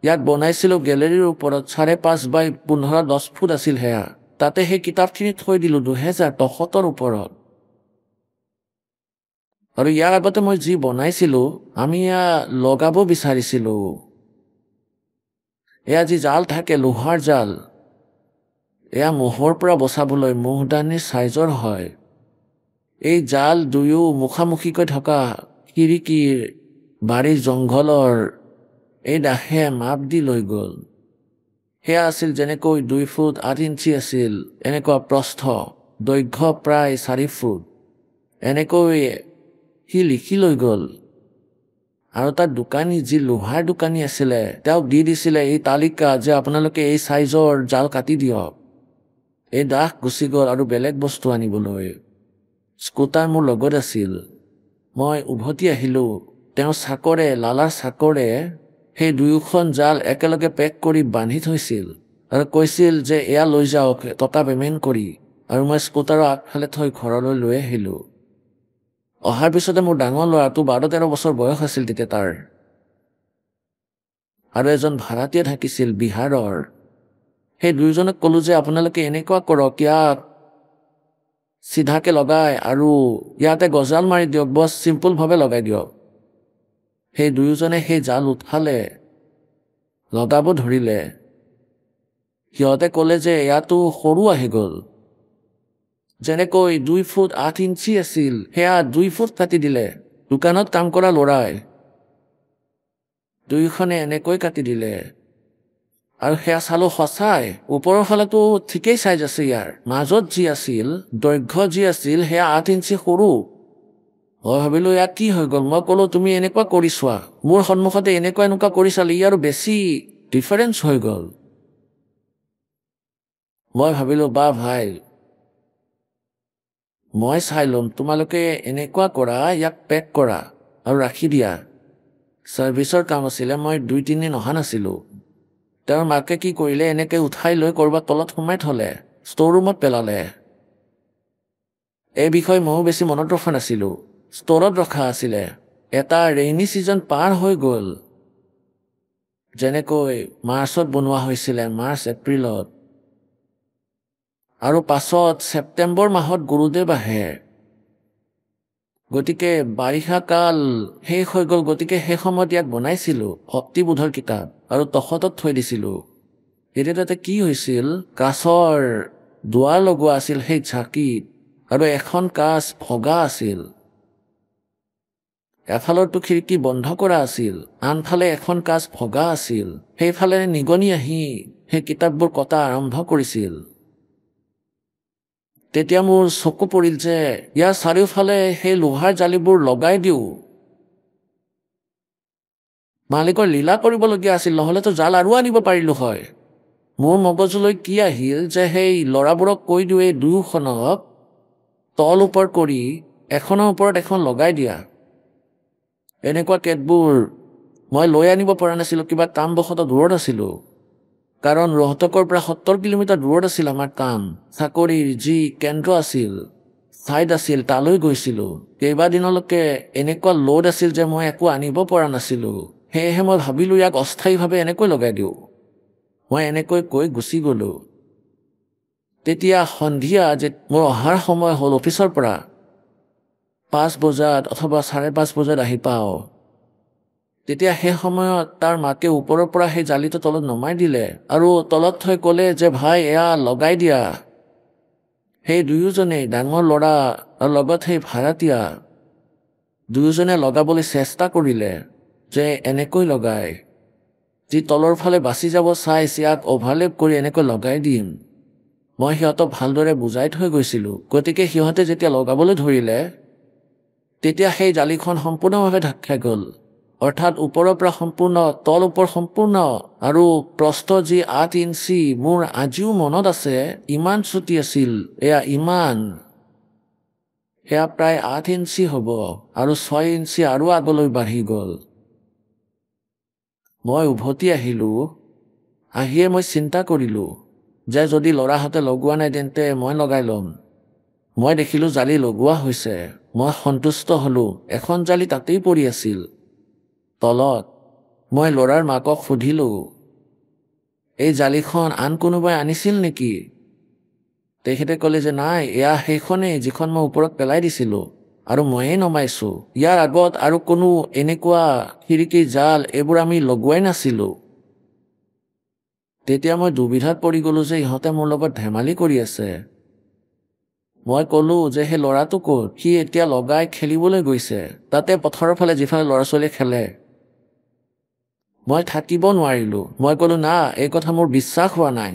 Speaker 2: ইয়াত বনাইছিলোঁ গেলেৰীৰ ওপৰত 5.5 বাই 15-10 ফুট আছিল সেয়া। তাতে সেই কিতাপখিনি থৈ দিলোঁ 2000 তখতৰ ওপৰত। আৰু ইয়াৰ আগতে মই যি বনাইছিলোঁ আমি এয়া লগাব বিচাৰিছিলোঁ। এয়া যি জাল থাকে লোহাৰ জাল, এয়া মহৰ পৰা বচাবলৈ মহদানীৰ চাইজৰ হয়। এই জাল দুয়ো মুখামুখিকৈ থকা খিৰিকীৰ বাৰীৰ জংঘলৰ এই দাসে মাপ দি লৈ গ'ল। সেয়া আছিল যেনেকৈ 2 ফুট 8 ইঞ্চি আছিল, এনেকুৱা প্ৰস্থ, দৈৰ্ঘ্য প্ৰায় 4 ফুট। এনেকৈ সি লিখি লৈ গ'ল। আৰু তাৰ দোকানী যি লোহাৰ দোকানী আছিলে তেওঁক দি দিছিলে এই তালিকা যে আপোনালোকে এই চাইজৰ জাল কাটি দিয়ক। এই দাস গুচি গ'ল আৰু বেলেগ বস্তু আনিবলৈ। স্কুটাৰ মোৰ লগত আছিল। মই উভতি আহিলোঁ। তেওঁ চাকৰে, লালাৰ চাকৰে সেই 2খন জাল একেলগে পেক কৰি বান্ধি থৈছিল আৰু কৈছিল যে এয়া লৈ যাওক টকা পেমেণ্ট কৰি। আৰু মই স্কুটাৰৰ আগফালে থৈ ঘৰলৈ লৈ আহিলোঁ। অহাৰ পিছতে মোৰ ডাঙৰ ল'ৰাটো 12-13 বছৰ বয়স আছিল তেতিয়া তাৰ। আৰু এজন ভাড়াতীয়া থাকিছিল বিহাৰৰ। সেই দুয়োজনক ক'লোঁ যে আপোনালোকে এনেকুৱা কৰক, ইয়াক চিধাকে লগাই আৰু ইয়াতে গজাল মাৰি দিয়ক, বছ চিম্পুলভাৱে লগাই দিয়ক। সেই দুয়োজনে সেই জাল উঠালে, লগাব ধৰিলে। সিহঁতে ক'লে যে ইয়াতো সৰু আহি গ'ল। যেনেকৈ 2 ফুট 8 ইঞ্চি আছিল সেয়া 2 ফুট কাটি দিলে। দোকানত কাম কৰা ল'ৰাই দুয়োখনে এনেকৈ কাটি দিলে। আৰু সেয়া চালোঁ সঁচাই ওপৰৰ ফালেতো ঠিকেই চাইজ আছে ইয়াৰ, মাজত যি আছিল দৈৰ্ঘ্য যি আছিল সেয়া 8 ইঞ্চি সৰু। মই ভাবিলোঁ ইয়াত কি হৈ গ'ল। মই ক'লোঁ তুমি এনেকুৱা কৰি চোৱা, মোৰ সন্মুখতে এনেকুৱা কৰি চালি, ই আৰু বেছি ডিফাৰেঞ্চ হৈ গ'ল। মই ভাবিলোঁ বা ভাই মই চাই ল'ম, তোমালোকে এনেকুৱা কৰা, ইয়াক পেক কৰা আৰু ৰাখি দিয়া। ছাৰ্ভিচৰ কাম আছিলে, মই 2-3 দিন অহা নাছিলোঁ। তেওঁৰ মাকে কি কৰিলে, এনেকৈ উঠাই লৈ ক'ৰবাত তলত সোমাই থ'লে, ষ্ট'ৰ ৰুমত পেলালে। এই বিষয়ে ময়ো বেছি মনত ৰখা নাছিলোঁ। ষ্ট'ৰত ৰখা আছিলে। এটা ৰেইনী ছিজন পাৰ হৈ গ'ল। যেনেকৈ মাৰ্চত বনোৱা হৈছিলে, মাৰ্চ-এপ্ৰিলত। আৰু পাছত ছেপ্টেম্বৰ মাহত গুৰুদেৱ আহে। গতিকে বাৰিষা কাল শেষ হৈ গ'ল। গতিকে সেই সময়ত ইয়াক বনাইছিলোঁ ভক্তিবোধৰ কিতাপ আৰু তখতত থৈ দিছিলোঁ। এতিয়া তাতে কি হৈছিল, কাঁচৰ দুৱাৰ লগোৱা আছিল সেই ঝাঁকিত আৰু এখন কাঁচ ভগা আছিল। এফালৰটো খিৰিকী বন্ধ কৰা আছিল, আনফালে এখন কাঁচ ভগা আছিল। সেইফালে নিগনি আহি সেই কিতাপবোৰ কটা আৰম্ভ কৰিছিল। তেতিয়া মোৰ চকু পৰিল যে ইয়াৰ চাৰিওফালে সেই লোহাৰ জালিবোৰ লগাই দিওঁ। মালিকৰ লীলা কৰিবলগীয়া আছিল, নহ'লেতো জাল আৰু আনিব পাৰিলোঁ হয়। মোৰ মগজুলৈ কি আহিল যে সেই ল'ৰাবোৰক কৈ দিওঁ এই দুয়োখনক তল ওপৰ কৰি এখনৰ ওপৰত এখন লগাই দিয়া। এনেকুৱা কেটবোৰ মই লৈ আনিব পৰা নাছিলোঁ, কিবা কামবশতঃ দূৰত আছিলোঁ। কাৰণ ৰোহটকৰ পৰা 70 কিলোমিটাৰ দূৰত আছিল আমাৰ কাম। চাকৰিৰ যি কেন্দ্ৰ আছিল, ছাইট আছিল, তালৈ গৈছিলোঁ। কেইবাদিনলৈকে এনেকুৱা লোড আছিল যে মই একো আনিব পৰা নাছিলোঁ। সেয়েহে মই ভাবিলোঁ ইয়াক অস্থায়ীভাৱে এনেকৈ লগাই দিওঁ। মই এনেকৈ কৈ গুচি গ'লোঁ। তেতিয়া সন্ধিয়া যে মোৰ অহাৰ সময় হ'ল অফিচৰ পৰা 5 বজাত অথবা 5:30 বজাত আহি পাওঁ, তেতিয়া সেই সময়ত তাৰ মাকে ওপৰৰ পৰা সেই জালিটো তলত নমাই দিলে আৰু তলত থৈ ক'লে যে ভাই এয়া লগাই দিয়া। সেই দুয়োজনেই ডাঙৰ ল'ৰা আৰু লগত সেই ভাড়াতীয়া দুয়োজনে লগাবলৈ চেষ্টা কৰিলে যে এনেকৈ লগাই, যি তলৰ ফালে বাচি যাব চাইছে ইয়াক অভাৰলেপ কৰি এনেকৈ লগাই দিম। মই সিহঁতক ভালদৰে বুজাই থৈ গৈছিলোঁ, গতিকে সিহঁতে যেতিয়া লগাবলৈ ধৰিলে তেতিয়া সেই জালিখন সম্পূৰ্ণভাৱে ঢাক খাই গ'ল। অৰ্থাৎ ওপৰৰ পৰা সম্পূৰ্ণ, তল ওপৰ সম্পূৰ্ণ, আৰু প্ৰস্থ যি 8 ইঞ্চি মোৰ আজিও মনত আছে, ইমান চুটি আছিল। এয়া ইমান, সেয়া প্ৰায় 8 ইঞ্চি হ'ব আৰু 6 ইঞ্চি আৰু আগলৈ বাঢ়ি গ'ল। মই উভতি আহিলোঁ। আহিয়ে মই চিন্তা কৰিলোঁ যে যদি ল'ৰাহঁতে লগোৱা নাই তেন্তে মই লগাই ল'ম। মই দেখিলোঁ জালি লগোৱা হৈছে। মই সন্তুষ্ট হ'লোঁ। এখন জালি তাতেই পৰি আছিল তলত। মই ল'ৰাৰ মাকক সুধিলোঁ, এই জালিখন আন কোনোবাই আনিছিল নেকি? তেখেতে ক'লে যে নাই, এয়া সেইখনেই যিখন মই ওপৰত পেলাই দিছিলোঁ আৰু ময়েই নমাইছোঁ। ইয়াৰ আগত আৰু কোনো এনেকুৱা খিৰিকী জাল এইবোৰ আমি লগোৱাই নাছিলোঁ। তেতিয়া মই দুবিধাত পৰি গ'লোঁ যে ইহঁতে মোৰ লগত ধেমালি কৰি আছে। মই ক'লোঁ যে সেই ল'ৰাটো ক'ত? সি এতিয়া লগাই খেলিবলৈ গৈছে, তাতে পথাৰৰ ফালে যিফালে ল'ৰা ছোৱালীয়ে খেলে। মই থাকিব নোৱাৰিলোঁ। মই ক'লোঁ না, এই কথা মোৰ বিশ্বাস হোৱা নাই।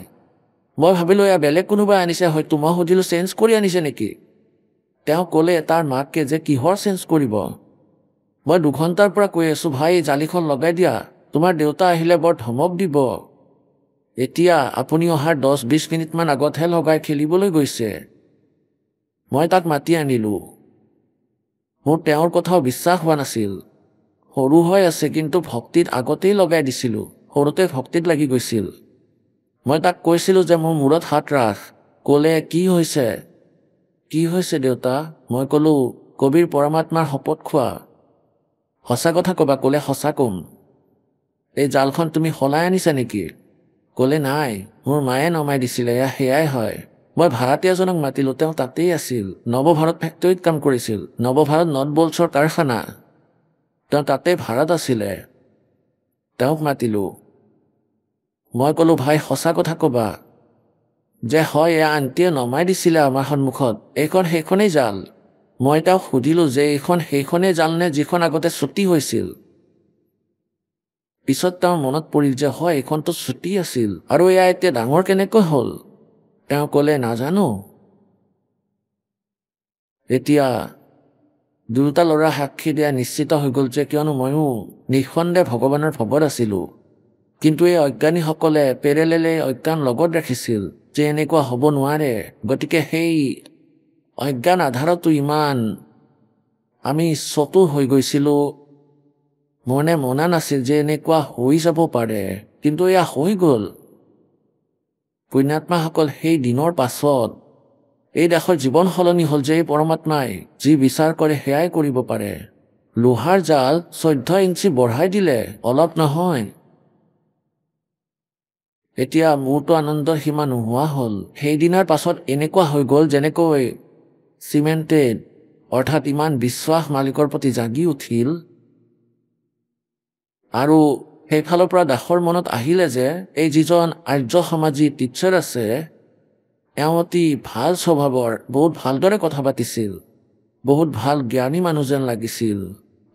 Speaker 2: মই ভাবিলোঁ এয়া বেলেগ কোনোবাই আনিছে হয়তো। মই সুধিলোঁ চেঞ্জ কৰি আনিছে নেকি? তেওঁ ক'লে তাৰ মাকে যে কিহৰ চেঞ্জ কৰিব? মই 2 ঘণ্টাৰ পৰা কৈ আছোঁ ভাই জালিখন লগাই দিয়া, তোমাৰ দেউতা আহিলে বৰ ধমক দিব। এতিয়া আপুনি অহাৰ 10-20 মিনিটমান আগতহে লগাই খেলিবলৈ গৈছে। মই তাক মাতি আনিলোঁ। মোৰ তেওঁৰ কথাও বিশ্বাস হোৱা নাছিল। সৰু হৈ আছে কিন্তু ভক্তিত আগতেই লগাই দিছিলোঁ, সৰুতে ভক্তিত লাগি গৈছিল। মই তাক কৈছিলোঁ যে মোৰ মূৰত হাত ৰাখ। ক'লে কি হৈছে? কি হৈছে দেউতা? মই ক'লোঁ কবিৰ পৰমাত্মাৰ শপত খোৱা, সঁচা কথা ক'বা। ক'লে সঁচা ক'ম। এই জালখন তুমি সলাই আনিছা নেকি? ক'লে নাই, মোৰ মায়ে নমাই দিছিলে, এয়া সেয়াই হয়। মই ভাড়াতীয়াজনক মাতিলোঁ, তেওঁ তাতেই আছিল। নৱভাৰত ফেক্টৰীত কাম কৰিছিল। নৱভাৰত নট বল্টছৰ কাৰখানা, তেওঁ তাতে ভাড়াত আছিলে। তেওঁক মাতিলোঁ। মই ক'লোঁ ভাই সঁচা কথা ক'বা যে হয় এয়া আণ্টিয়ে নমাই দিছিলে আমাৰ সন্মুখত, এইখন সেইখনেই জাল। মই তেওঁক সুধিলোঁ যে এইখন সেইখনেই জাল নে যিখন আগতে ছুটি হৈছিল? পিছত তেওঁৰ মনত পৰিল যে হয় এইখনতো ছুটি আছিল আৰু এয়া এতিয়া ডাঙৰ কেনেকৈ হ'ল? তেওঁ ক'লে নাজানো। এতিয়া দুয়োটা ল'ৰা সাক্ষী দিয়া নিশ্চিত হৈ গ'ল যে কিয়নো ময়ো নিঃসন্দেহে ভগৱানৰ ভৱত আছিলোঁ। কিন্তু এই অজ্ঞানীসকলে পেৰেলেলে অজ্ঞান লগত ৰাখিছিল যে এনেকুৱা হ'ব নোৱাৰে। গতিকে সেই অজ্ঞান আধাৰতো ইমান আমি চতুৰ হৈ গৈছিলোঁ। মনে মনা নাছিল যে এনেকুৱা হৈ যাব পাৰে, কিন্তু এয়া হৈ গ'ল। পুণ্যাত্মাসকল সেই দিনৰ পাছত এই দেশৰ জীৱন সলনি হ'ল যে এই পৰমাত্মাই যি বিচাৰ কৰে সেয়াই কৰিব পাৰে। লোহাৰ জাল 14 ইঞ্চি বঢ়াই দিলে, অলপ নহয়। এতিয়া মোৰতো আনন্দৰ সীমা নোহোৱা হ'ল। সেইদিনাৰ পাছত এনেকুৱা হৈ গ'ল যেনেকৈ চিমেণ্টেড, অৰ্থাৎ ইমান বিশ্বাস মালিকৰ প্ৰতি জাগি উঠিল। আৰু সেইফালৰ পৰা দাসৰ মনত আহিলে যে এই যিজন আৰ্য সমাজী টিচাৰ আছে, এওঁ অতি ভাল স্বভাৱৰ, বহুত ভালদৰে কথা পাতিছিল, বহুত ভাল জ্ঞানী মানুহ যেন লাগিছিল।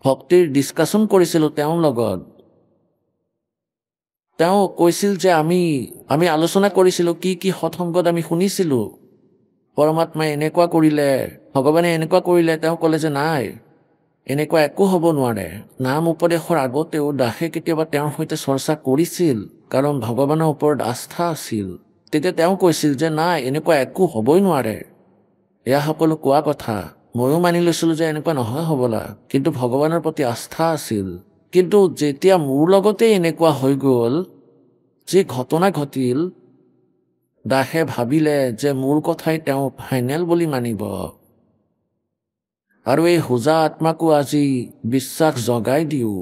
Speaker 2: ভক্তিৰ ডিছকাশ্যন কৰিছিলোঁ তেওঁৰ লগত। তেওঁ কৈছিল যে আমি আলোচনা কৰিছিলোঁ কি কি সৎসংগত আমি শুনিছিলোঁ, পৰমাত্মাই এনেকুৱা কৰিলে, ভগৱানে এনেকুৱা কৰিলে। তেওঁ ক'লে যে নাই, এনেকুৱা একো হ'ব নোৱাৰে। নাম উপদেশৰ আগতেও দাসে কেতিয়াবা তেওঁৰ সৈতে চৰ্চা কৰিছিল, কাৰণ ভগৱানৰ ওপৰত আস্থা আছিল। তেতিয়া তেওঁ কৈছিল যে নাই, এনেকুৱা একো হ'বই নোৱাৰে। এয়া সকলো কোৱা কথা। ময়ো মানি লৈছিলোঁ যে এনেকুৱা নহয় হ'বলা, কিন্তু ভগৱানৰ প্ৰতি আস্থা আছিল। কিন্তু যেতিয়া মোৰ লগতে এনেকুৱা হৈ গ'ল, যি ঘটনা ঘটিল, দাসে ভাবিলে যে মোৰ কথাই তেওঁ ফাইনেল বুলি মানিব। আৰু এই হোজা আত্মাকো আজি বিশ্বাস জগাই দিওঁ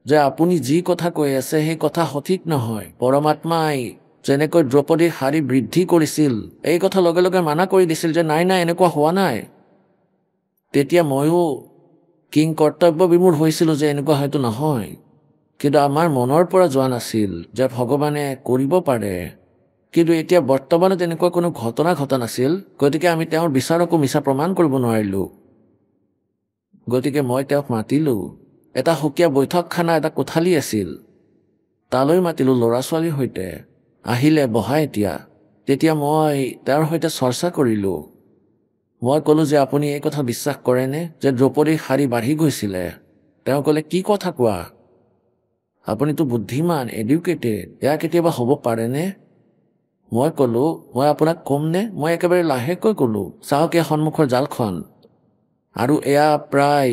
Speaker 2: যে আপুনি যি কথা কৈ আছে সেই কথা সঠিক নহয়। পৰমাত্মাই যেনেকৈ দ্ৰৌপদীৰ শাৰী বৃদ্ধি কৰিছিল এই কথা লগে লগে মানা কৰি দিছিল যে নাই নাই এনেকুৱা হোৱা নাই। তেতিয়া ময়ো কিং কৰ্তব্য বিমূঢ় হৈছিলোঁ যে এনেকুৱা হয়তো নহয়, কিন্তু আমাৰ মনৰ পৰা যোৱা নাছিল যে ভগৱানে কৰিব পাৰে। কিন্তু এতিয়া বৰ্তমানত এনেকুৱা কোনো ঘটনা ঘটা নাছিল, গতিকে আমি তেওঁৰ বিচাৰকো মিছা প্ৰমাণ কৰিব নোৱাৰিলোঁ। গতিকে মই তেওঁক মাতিলোঁ। এটা সুকীয়া বৈঠকখানা এটা কোঠালি আছিল, তালৈ মাতিলোঁ ল'ৰা ছোৱালীৰ সৈতে। আহিলে বহা এতিয়া। তেতিয়া মই তেওঁৰ সৈতে চৰ্চা কৰিলোঁ। মই ক'লোঁ যে আপুনি এই কথা বিশ্বাস কৰেনে যে দ্ৰৌপদীৰ শাৰী বাঢ়ি গৈছিলে? তেওঁ ক'লে কি কথা কোৱা, আপুনিতো বুদ্ধিমান, এডুকেটেড, এয়া কেতিয়াবা হ'ব পাৰেনে? মই ক'লোঁ মই আপোনাক ক'মনে? মই একেবাৰে লাহেকৈ ক'লোঁ, চাওক এয়া সন্মুখৰ জালখন, আৰু এয়া প্ৰায়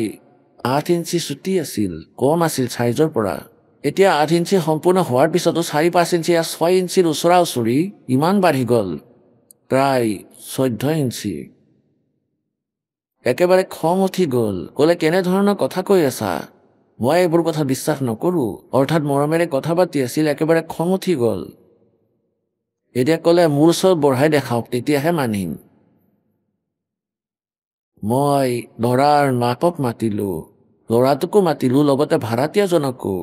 Speaker 2: 8 ইঞ্চি চুটি আছিল, কম আছিল চাইজৰ পৰা। এতিয়া 8 ইঞ্চি সম্পূৰ্ণ হোৱাৰ পিছতো 4-5 ইঞ্চি 6 ইঞ্চিৰ ওচৰা ওচৰি ইমান বাঢ়ি গ'ল, প্ৰায় 14 ইঞ্চি। একেবাৰে খং উঠি গ'ল। ক'লে কেনেধৰণৰ কথা কৈ আছা? মই এইবোৰ কথা বিশ্বাস নকৰোঁ। অৰ্থাৎ মৰমেৰে কথা পাতি আছিল, একেবাৰে খং উঠি গ'ল। এতিয়া ক'লে মোৰ ওচৰত বঢ়াই দেখাওক, তেতিয়াহে মানিম। মই ল'ৰাৰ মাকক মাতিলোঁ, ল'ৰাটোকো মাতিলোঁ, লগতে ভাড়াতীয়াজনকো,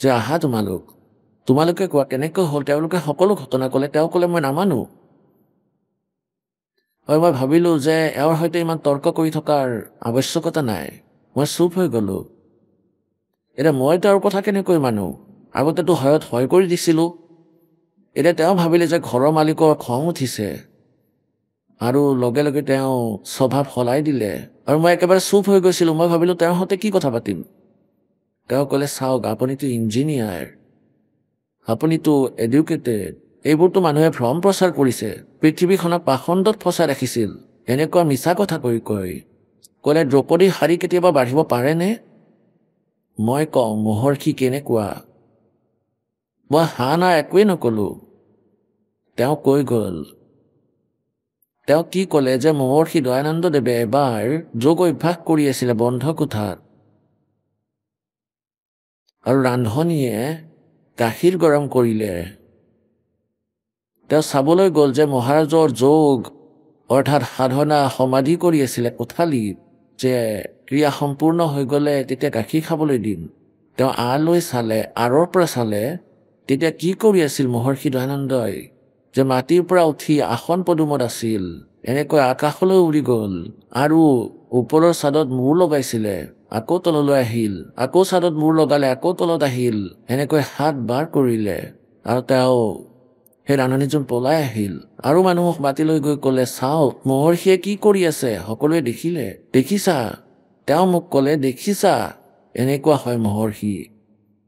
Speaker 2: যে আহা তোমালোকে কোৱা কেনেকৈ হ'ল। তেওঁলোকে সকলো ঘটনা ক'লে। তেওঁ ক'লে মই নামানো। হয়, মই ভাবিলোঁ যে এওঁৰ সৈতে ইমান তৰ্ক কৰি থকাৰ আৱশ্যকতা নাই। মই চুপ হৈ গ'লোঁ। এতিয়া মই তেওঁৰ কথা কেনেকৈ মানো? আগতেতো হয় কৰি দিছিলোঁ। এতিয়া তেওঁ ভাবিলে যে ঘৰৰ মালিকৰ খং উঠিছে, আৰু লগে লগে তেওঁ স্বভাৱ সলাই দিলে, আৰু মই একেবাৰে চুপ হৈ গৈছিলোঁ। মই ভাবিলোঁ তেওঁৰ সৈতে কি কথা পাতিম। তেওঁ ক'লে চাওক আপুনিতো ইঞ্জিনিয়াৰ, আপুনিতো এডুকেটেড, এইবোৰতো মানুহে ভ্ৰম প্ৰচাৰ কৰিছে, পৃথিৱীখনক পাখণ্ডত ফচাই ৰাখিছিল এনেকুৱা মিছা কথা কৈ কৈ। ক'লে দ্ৰৌপদীৰ শাৰী কেতিয়াবা বাঢ়িব পাৰেনে? মই কওঁ মহৰ্ষি কেনেকুৱা? মই হা না একোৱেই নকলোঁ। তেওঁ কৈ গ'ল। তেওঁ কি ক'লে যে মহৰ্ষি দয়ানন্দদেৱে এবাৰ যোগ অভ্যাস কৰি আছিলে বন্ধ কোঠাত, আৰু ৰান্ধনীয়ে গাখীৰ গৰম কৰিলে। তেওঁ চাবলৈ গ'ল যে মহাৰাজৰ যোগ অৰ্থাৎ সাধনা সমাধি কৰি আছিলে কোঠালিত, যে ক্ৰিয়া সম্পূৰ্ণ হৈ গ'লে তেতিয়া গাখীৰ খাবলৈ দিম। তেওঁ লৈ চালে, আঁৰৰ পৰা চালে, তেতিয়া কি কৰি আছিল মহৰ্ষি দয়ানন্দই, যে মাটিৰ পৰা উঠি আসন পদুমত আছিল, এনেকৈ আকাশলৈ উৰি গ'ল, আৰু ওপৰৰ চাদত মূৰ লগাইছিলে, আকৌ তললৈ আহিল, আকৌ চাদত মূৰ লগালে, আকৌ তলত আহিল, এনেকৈ 7 বাৰ কৰিলে। আৰু তেওঁ সেই ৰান্ধনীজন পলাই আহিল, আৰু মানুহক মাতি লৈ গৈ ক'লে চাওক মহৰ্ষিয়ে কি কৰি আছে। সকলোৱে দেখিলে। দেখিছা? তেওঁ মোক ক'লে দেখিছা, এনেকুৱা হয় মহৰ্ষি।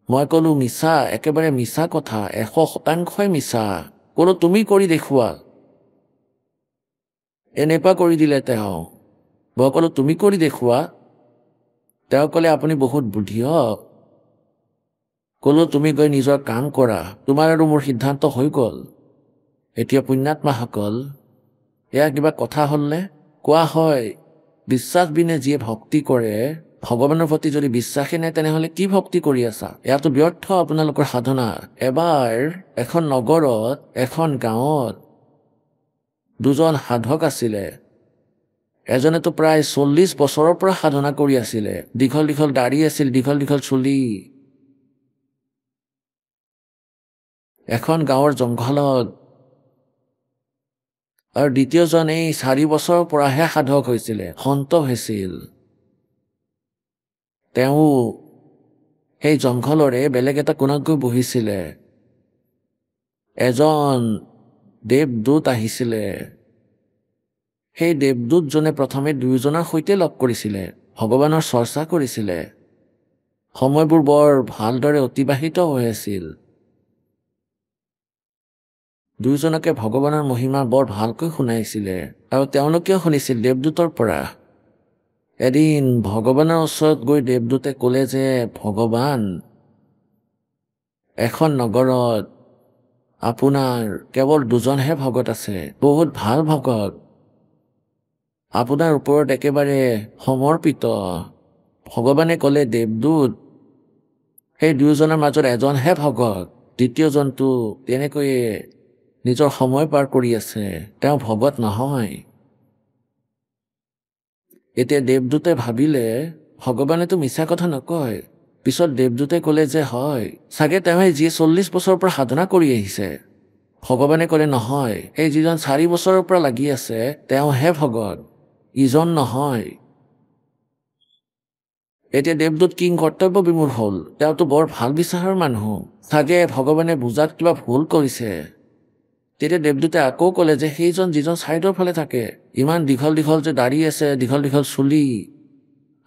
Speaker 2: মই ক'লোঁ মিছা, একেবাৰে মিছা কথা, 100% মিছা। ক'লো তুমি কৰি দেখুওৱা। এনেকুৱা কৰি দিলে তেওঁ। মই ক'লোঁ তুমি কৰি দেখুওৱা। তেওঁ ক'লে আপুনি বহুত বুদ্ধিয়ক। ক'লো তুমি গৈ নিজৰ কাম কৰা, তোমাৰ আৰু মোৰ সিদ্ধান্ত হৈ গ'ল। এতিয়া পুণ্যাত্মাসকল, এয়া কিবা কথা হ'লনে? কোৱা হয় বিশ্বাস বিনে যিয়ে ভক্তি কৰে, ভগৱানৰ প্ৰতি যদি বিশ্বাসেই নাই তেনেহ'লে কি ভক্তি কৰি আছা? এয়াতো ব্যৰ্থ আপোনালোকৰ সাধনা। এবাৰ এখন নগৰত, এখন গাঁৱত 2জন সাধক আছিলে। এজনেতো প্ৰায় 40 বছৰৰ পৰা সাধনা কৰি আছিলে, দীঘল দীঘল দাড়ি আছিল, দীঘল দীঘল চুলি। এখন গাঁৱৰ জংঘলত। আৰু দ্বিতীয়জন এই 4 বছৰৰ পৰাহে সাধক হৈছিলে, সন্ত হৈছিল। তেওঁ সেই জংঘলৰে বেলেগ এটা কোণত গৈ বহিছিলে। এজন দেৱদূত আহিছিলে। সেই দেৱদূতজনে প্ৰথমে 2জনৰ সৈতে লগ কৰিছিলে, ভগৱানৰ চৰ্চা কৰিছিলে। সময়বোৰ বৰ ভালদৰে অতিবাহিত হৈ আছিল। 2জনকে ভগৱানৰ মহিমা বৰ ভালকৈ শুনাইছিলে, আৰু তেওঁলোকেও শুনিছিল দেৱদূতৰ পৰা। এদিন ভগৱানৰ ওচৰত গৈ দেৱদূতে ক'লে যে ভগৱান, এখন নগৰত আপোনাৰ কেৱল 2জনহে ভগত আছে, বহুত ভাল ভগত, আপোনাৰ ওপৰত একেবাৰে সমৰ্পিত। ভগৱানে ক'লে দেৱদূত, সেই 2জনৰ মাজত এজনহে ভগত, দ্বিতীয়জনটো তেনেকৈ নিজৰ সময় পাৰ কৰি আছে, তেওঁ ভগত নহয়। এতিয়া দেৱদূতে ভাবিলে ভগৱানেতো মিছা কথা নকয়। পিছত দেৱদূতে ক'লে যে হয় চাগে তেওঁ যি 40 বছৰৰ পৰা সাধনা কৰি আহিছে। ভগৱানে ক'লে নহয়, এই যিজন 4 বছৰৰ পৰা লাগি আছে তেওঁহে ভগত, ইজন নহয়। এতিয়া দেৱদূত কিং কৰ্তব্য বিমূঢ় হ'ল। তেওঁতো বৰ ভাল বিচাৰৰ মানুহ, চাগে ভগৱানে বুজাত কিবা ভুল কৰিছে। তেতিয়া দেৱদূতে আকৌ ক'লে যে সেইজন যিজন ছাইডৰ ফালে থাকে, ইমান দীঘল দীঘল যে দাড়ি আছে, দীঘল দীঘল চুলি,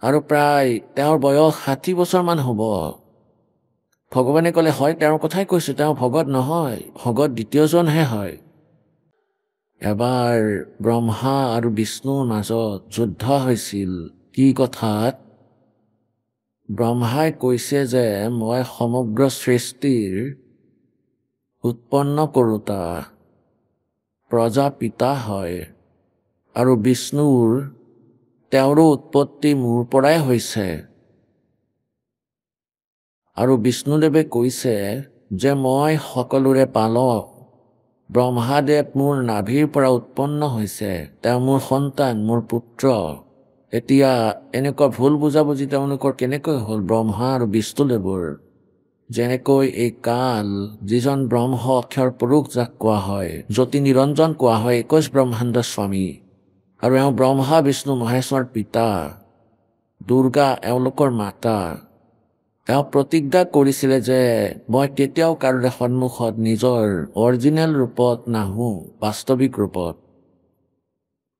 Speaker 2: আৰু প্ৰায় তেওঁৰ বয়স 60 বছৰমান হ'ব। ভগৱানে ক'লে হয় তেওঁৰ কথাই কৈছোঁ, তেওঁ ভগত নহয়, ভগত দ্বিতীয়জনহে হয়। এবাৰ ব্ৰহ্মা আৰু বিষ্ণুৰ মাজত যুদ্ধ হৈছিল। কি কথাত? ব্ৰহ্মাই কৈছে যে মই সমগ্ৰ সৃষ্টিৰ উৎপন্ন কৰোতা, প্ৰজাপিতা হয়, আৰু বিষ্ণুৰ তেওঁৰো উৎপত্তি মোৰ পৰাই হৈছে। আৰু বিষ্ণুদেৱে কৈছে যে মই সকলোৰে পালক, ব্ৰহ্মাদেৱ মোৰ নাভিৰ পৰা উৎপন্ন হৈছে, তেওঁ মোৰ সন্তান, মোৰ পুত্ৰ। এতিয়া এনেকুৱা ভুল বুজাবুজি তেওঁলোকৰ কেনেকৈ হ'ল ব্ৰহ্মা আৰু বিষ্ণুদেৱৰ? যেনেকৈ এই কাল, যিজন ব্ৰহ্ম অক্ষৰ পুৰুষ যাক কোৱা হয়, জ্যোতি নিৰঞ্জন কোৱা হয়, 21 ব্ৰহ্মাণ্ড স্বামী, আৰু এওঁ ব্ৰহ্মা বিষ্ণু মহেশ্বৰ পিতা, দুৰ্গা এওঁলোকৰ মাতা। তেওঁ প্ৰতিজ্ঞা কৰিছিলে যে মই কেতিয়াও কাৰোৰে সন্মুখত নিজৰ অৰিজিনেল ৰূপত নাহো, বাস্তৱিক ৰূপত।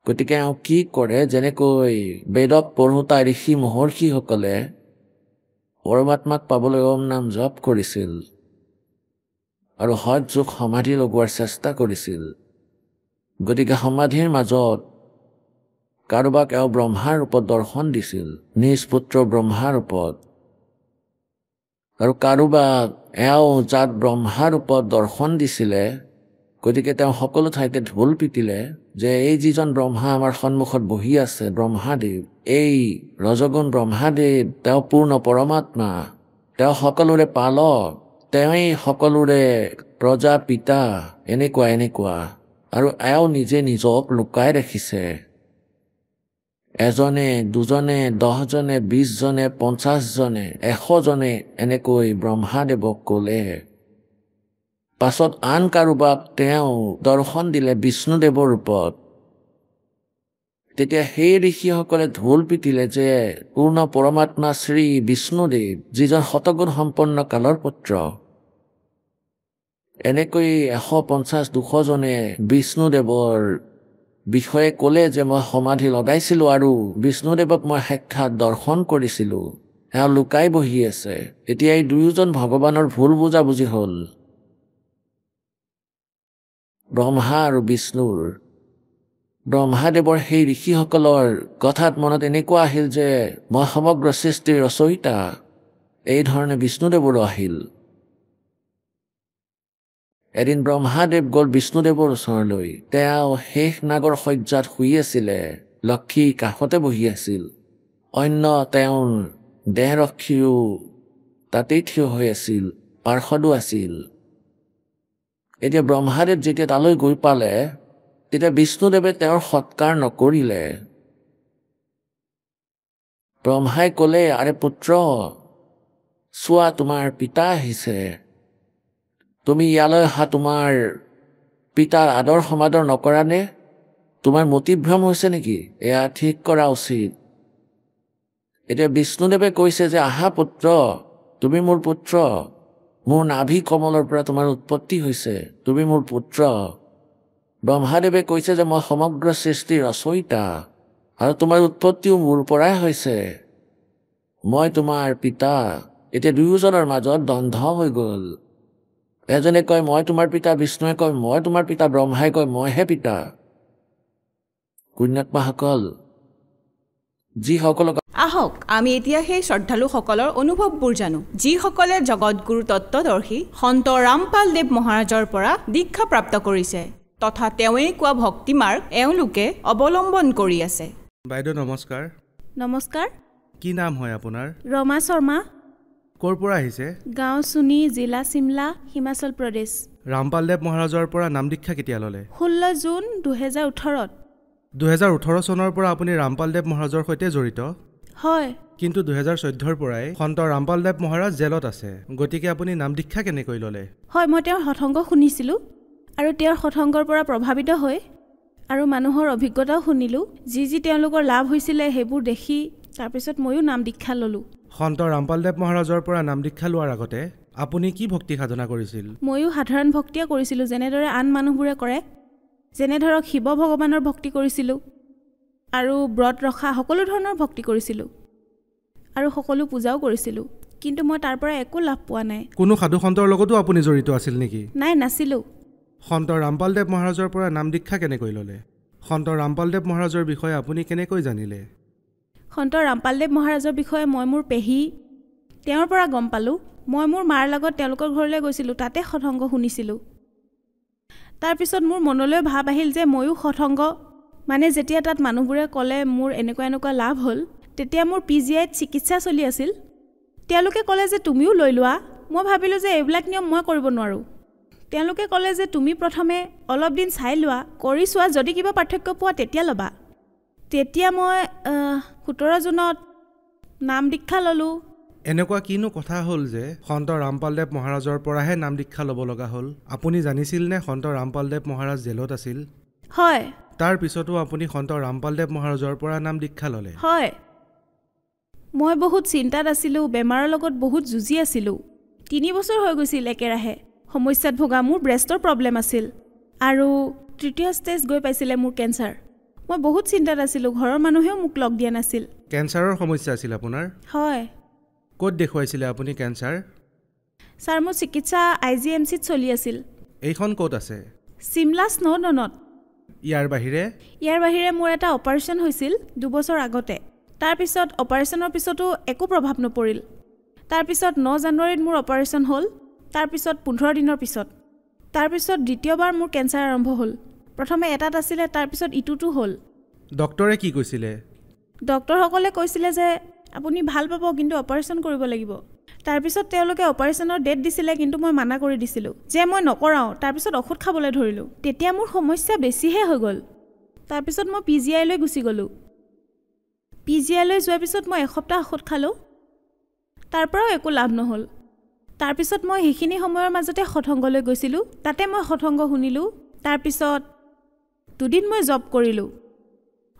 Speaker 2: গতিকে এওঁ কি কৰে, যেনেকৈ বেদক পঢ়োতা ঋষি মহৰ্ষিসকলে পৰমাত্মাক পাবলৈ ওম নাম জপ কৰিছিল আৰু হজ যোগ সমাধি লগোৱাৰ চেষ্টা কৰিছিল। গতিকে সমাধিৰ মাজত কাৰোবাক এওঁ ব্ৰহ্মাৰ ৰূপত দৰ্শন দিছিল, নিজ পুত্ৰ ব্ৰহ্মাৰ ৰূপত, আৰু কাৰোবাক এওঁ যাক ব্ৰহ্মাৰ ৰূপত দৰ্শন দিছিলে, গতিকে তেওঁ সকলো ঠাইতে ঢোল পিটিলে যে এই যিজন ব্ৰহ্মা আমাৰ সন্মুখত বহি আছে, ব্ৰহ্মাদেৱ, এই ৰজগুণ ব্ৰহ্মাদেৱ, তেওঁ পূৰ্ণ পৰমাত্মা, তেওঁ সকলোৰে পালক, তেওঁই সকলোৰে প্ৰজাপিতা, এনেকুৱা এনেকুৱা। আৰু এওঁ নিজে নিজক লুকাই ৰাখিছে। এজনে, দুজনে, 10 জনে, 20 জনে, 50 জনে, 100 জনে এনেকৈ ব্ৰহ্মাদেৱক ক'লে। পাছত আন কাৰোবাক তেওঁ দৰ্শন দিলে বিষ্ণুদেৱৰ ৰূপত। তেতিয়া সেই ঋষিসকলে ঢোল পিটিলে যে পূৰ্ণ পৰমাত্মা শ্ৰী বিষ্ণুদেৱ, যিজন শতগুণ সম্পন্ন কালৰ পুত্ৰ। এনেকৈ 150-200 জনে বিষ্ণুদেৱৰ বিষয়ে ক'লে যে মই সমাধি লগাইছিলোঁ আৰু বিষ্ণুদেৱক মই সাক্ষাৎ দৰ্শন কৰিছিলোঁ, এওঁ লুকাই বহি আছে। এতিয়া এই দুয়োজন ভগৱানৰ ভুল বুজাবুজি হ'ল, ব্ৰহ্মা আৰু বিষ্ণুৰ। ব্ৰহ্মাদেৱৰ সেই ঋষিসকলৰ কথাত মনত এনেকুৱা আহিল যে মই সমগ্ৰ সৃষ্টিৰ ৰচয়িতা, এই ধৰণে বিষ্ণুদেৱৰো আহিল। এদিন ব্ৰহ্মাদেৱ গ'ল বিষ্ণুদেৱৰ ওচৰলৈ। তেওঁ শেষ নাগৰ শয্যাত শুই আছিলে, লক্ষী কাষতে বহি আছিল, অন্য তেওঁৰ দেহৰক্ষীও তাতেই থিয় হৈ আছিল, পাৰ্ষদো আছিল। এতিয়া ব্ৰহ্মাদেৱ যেতিয়া তালৈ গৈ পালে, তেতিয়া বিষ্ণুদেৱে তেওঁৰ সৎকাৰ নকৰিলে। ব্ৰহ্মাই ক'লে, আৰে পুত্ৰ, চোৱা তোমাৰ পিতা আহিছে, তুমি ইয়ালৈ অহা তোমাৰ পিতাৰ আদৰ সমাদৰ নকৰা নে? তোমাৰ মতিভ্ৰম হৈছে নেকি? এয়া ঠিক কৰা উচিত। এতিয়া বিষ্ণুদেৱে কৈছে যে আহা পুত্ৰ, তুমি মোৰ পুত্ৰ, মোৰ নাভি কমলৰ পৰা তোমাৰ উৎপত্তি হৈছে, তুমি মোৰ পুত্ৰ। ব্ৰহ্মাদেৱে কৈছে যে মই সমগ্ৰ সৃষ্টিৰ ৰচয়িতা, আৰু তোমাৰ উৎপত্তিও মোৰ পৰাই হৈছে, মই তোমাৰ পিতা। এতিয়া দুয়োজনৰ মাজত দ্বন্দ্ব হৈ গ'ল। এজনে কয় মই তোমাৰ পিতা, বিষ্ণুৱে কয় মই তোমাৰ পিতা, ব্ৰহ্মাই কয় মইহে পিতা। পুণ্যাত্মাসকল, যিসকলক
Speaker 3: আহক আমি এতিয়া সেই শ্ৰদ্ধালুসকলৰ অনুভৱবোৰ জানো, যিসকলে জগতগুৰু তত্ত্বদৰ্শী সন্ত ৰামপাল দেৱ মহাৰাজৰ পৰা দীক্ষা প্ৰাপ্ত কৰিছে, তথা তেওঁৱেই কোৱা ভক্তি মাৰ্গ এওঁলোকে অৱলম্বন কৰি আছে।
Speaker 4: বাইদেউ নমস্কাৰ।
Speaker 5: নমস্কাৰ।
Speaker 4: কি নাম হয় আপোনাৰ?
Speaker 5: ৰমা শৰ্মা।
Speaker 4: ক'ৰ পৰা আহিছে?
Speaker 5: গাঁও চুনি, জিলা চিমলা, হিমাচল প্ৰদেশ।
Speaker 4: ৰামপালদেৱ মহাৰাজৰ পৰা নাম দীক্ষা কেতিয়া ল'লে?
Speaker 5: 16 জুন 2018।
Speaker 4: 2018 চনৰ পৰা আপুনি ৰামপালদেৱ মহাৰাজৰ সৈতে জড়িত?
Speaker 5: হয়।
Speaker 4: কিন্তু 2014 পৰাই সন্ত ৰামপালদেৱ মহাৰাজ জেলত আছে, গতিকে আপুনি নাম দীক্ষা কেনেকৈ ল'লে?
Speaker 5: হয়, মই তেওঁৰ সৎসংগ শুনিছিলোঁ আৰু তেওঁৰ সৎসংগৰ পৰা প্ৰভাৱিত হৈ আৰু মানুহৰ অভিজ্ঞতাও শুনিলোঁ, যি তেওঁলোকৰ লাভ হৈছিলে সেইবোৰ দেখি তাৰপিছত ময়ো নাম দীক্ষা ল'লোঁ।
Speaker 4: সন্ত ৰামপালদেৱ মহাৰাজৰ পৰা নাম দীক্ষা লোৱাৰ আগতে আপুনি কি ভক্তি সাধনা কৰিছিল?
Speaker 5: ময়ো সাধাৰণ ভক্তিয়ে কৰিছিলোঁ, যেনেদৰে আন মানুহবোৰে কৰে। যেনে ধৰক শিৱ ভগৱানৰ ভক্তি কৰিছিলোঁ আৰু ব্ৰত ৰখা সকলো ধৰণৰ ভক্তি কৰিছিলোঁ আৰু সকলো পূজাও কৰিছিলোঁ, কিন্তু মই তাৰ পৰা একো লাভ পোৱা নাই।
Speaker 4: কোনো সাধু সন্তৰ লগতো আপুনি জড়িত আছিল নেকি?
Speaker 5: নাই, নাছিলোঁ।
Speaker 4: সন্ত ৰামপালদেৱ মহাৰাজৰ পৰা নাম দীক্ষা কেনেকৈ ল'লে? সন্ত ৰামপালদেৱ মহাৰাজৰ বিষয়ে আপুনি কেনেকৈ জানিলে?
Speaker 5: সন্ত ৰামপালদেৱ মহাৰাজৰ বিষয়ে মই মোৰ পেহী তেওঁৰ পৰা গম পালোঁ। মই মোৰ মাৰ লগত তেওঁলোকৰ ঘৰলৈ গৈছিলোঁ, তাতে সৎসংগ শুনিছিলোঁ। তাৰপিছত মোৰ মনলৈ ভাৱ আহিল যে ময়ো সৎসংগ, মানে যেতিয়া তাত মানুহবোৰে ক'লে মোৰ এনেকুৱা লাভ হ'ল, তেতিয়া মোৰ PGIত চিকিৎসা চলি আছিল। তেওঁলোকে ক'লে যে তুমিও লৈ লোৱা। মই ভাবিলোঁ যে এইবিলাক নিয়ম মই কৰিব নোৱাৰোঁ। তেওঁলোকে ক'লে যে তুমি প্ৰথমে অলপ দিন চাই লোৱা, কৰি চোৱা, যদি কিবা পাৰ্থক্য পোৱা তেতিয়া ল'বা। তেতিয়া মই 17 জুনত নাম দীক্ষা ল'লোঁ।
Speaker 4: এনেকুৱা কিনো কথা হ'ল যে সন্ত ৰামপালদেৱ মহাৰাজৰ পৰাহে নাম দীক্ষা ল'ব লগা হ'ল? আপুনি জানিছিল নে সন্ত ৰামপালদেৱ মহাৰাজ জেলত আছিল?
Speaker 5: হয়।
Speaker 4: তাৰ পিছতো আপুনি সন্ত ৰামপালদেৱ মহাৰাজৰ পৰা নাম দীক্ষা ল'লে?
Speaker 5: হয়। মই বহুত চিন্তাত আছিলোঁ, বেমাৰৰ লগত বহুত যুঁজি আছিলোঁ। 3 বছৰ হৈ গৈছিল একেৰাহে সমস্যাত ভোগা। মোৰ ব্ৰেষ্টৰ প্ৰব্লেম আছিল আৰু 3য় ষ্টেজ গৈ পাইছিলে মোৰ কেঞ্চাৰ। মই বহুত চিন্তাত আছিলোঁ, ঘৰৰ মানুহেও মোক লগ দিয়া নাছিল।
Speaker 4: কেঞ্চাৰৰ সমস্যা আছিল আপোনাৰ?
Speaker 5: হয়।
Speaker 4: ক'ত দেখুৱাইছিলে আপুনি কেঞ্চাৰ?
Speaker 5: ছাৰ, মোৰ চিকিৎসা IGMCত চলি আছিল।
Speaker 4: এইখন ক'ত আছে?
Speaker 5: চিমলা স্ন'ডনত।
Speaker 4: ইয়াৰ বাহিৰে
Speaker 5: মোৰ এটা অপাৰেশ্যন হৈছিল 2 বছৰ আগতে। তাৰপিছত অপাৰেশ্যনৰ পিছতো একো প্ৰভাৱ নপৰিল। তাৰপিছত 9 জানুৱাৰীত মোৰ অপাৰেশ্যন হ'ল। তাৰপিছত 15 দিনৰ পিছত দ্বিতীয়বাৰ মোৰ কেঞ্চাৰ আৰম্ভ হ'ল। প্ৰথমে এটাত আছিলে, তাৰপিছত ইটোতো হ'ল।
Speaker 4: ডক্টৰে কি কৈছিলে?
Speaker 5: ডক্টৰসকলে কৈছিলে যে আপুনি ভাল পাব, কিন্তু অপাৰেশ্যন কৰিব লাগিব। তাৰপিছত তেওঁলোকে অপাৰেশ্যনৰ ডেট দিছিলে, কিন্তু মই মানা কৰি দিছিলোঁ যে মই নকৰাওঁ। তাৰপিছত ঔষধ খাবলৈ ধৰিলোঁ। তেতিয়া মোৰ সমস্যা বেছিহে হৈ গ'ল। তাৰপিছত মই PGIলৈ গুচি গ'লোঁ। PGIলৈ যোৱাৰ পিছত মই এসপ্তাহ ঔষধ খালোঁ, তাৰ পৰাও একো লাভ নহ'ল। তাৰপিছত মই সেইখিনি সময়ৰ মাজতে সৎসংগলৈ গৈছিলোঁ, তাতে মই সৎসংগ শুনিলোঁ। তাৰপিছত 2 দিন মই জব কৰিলোঁ,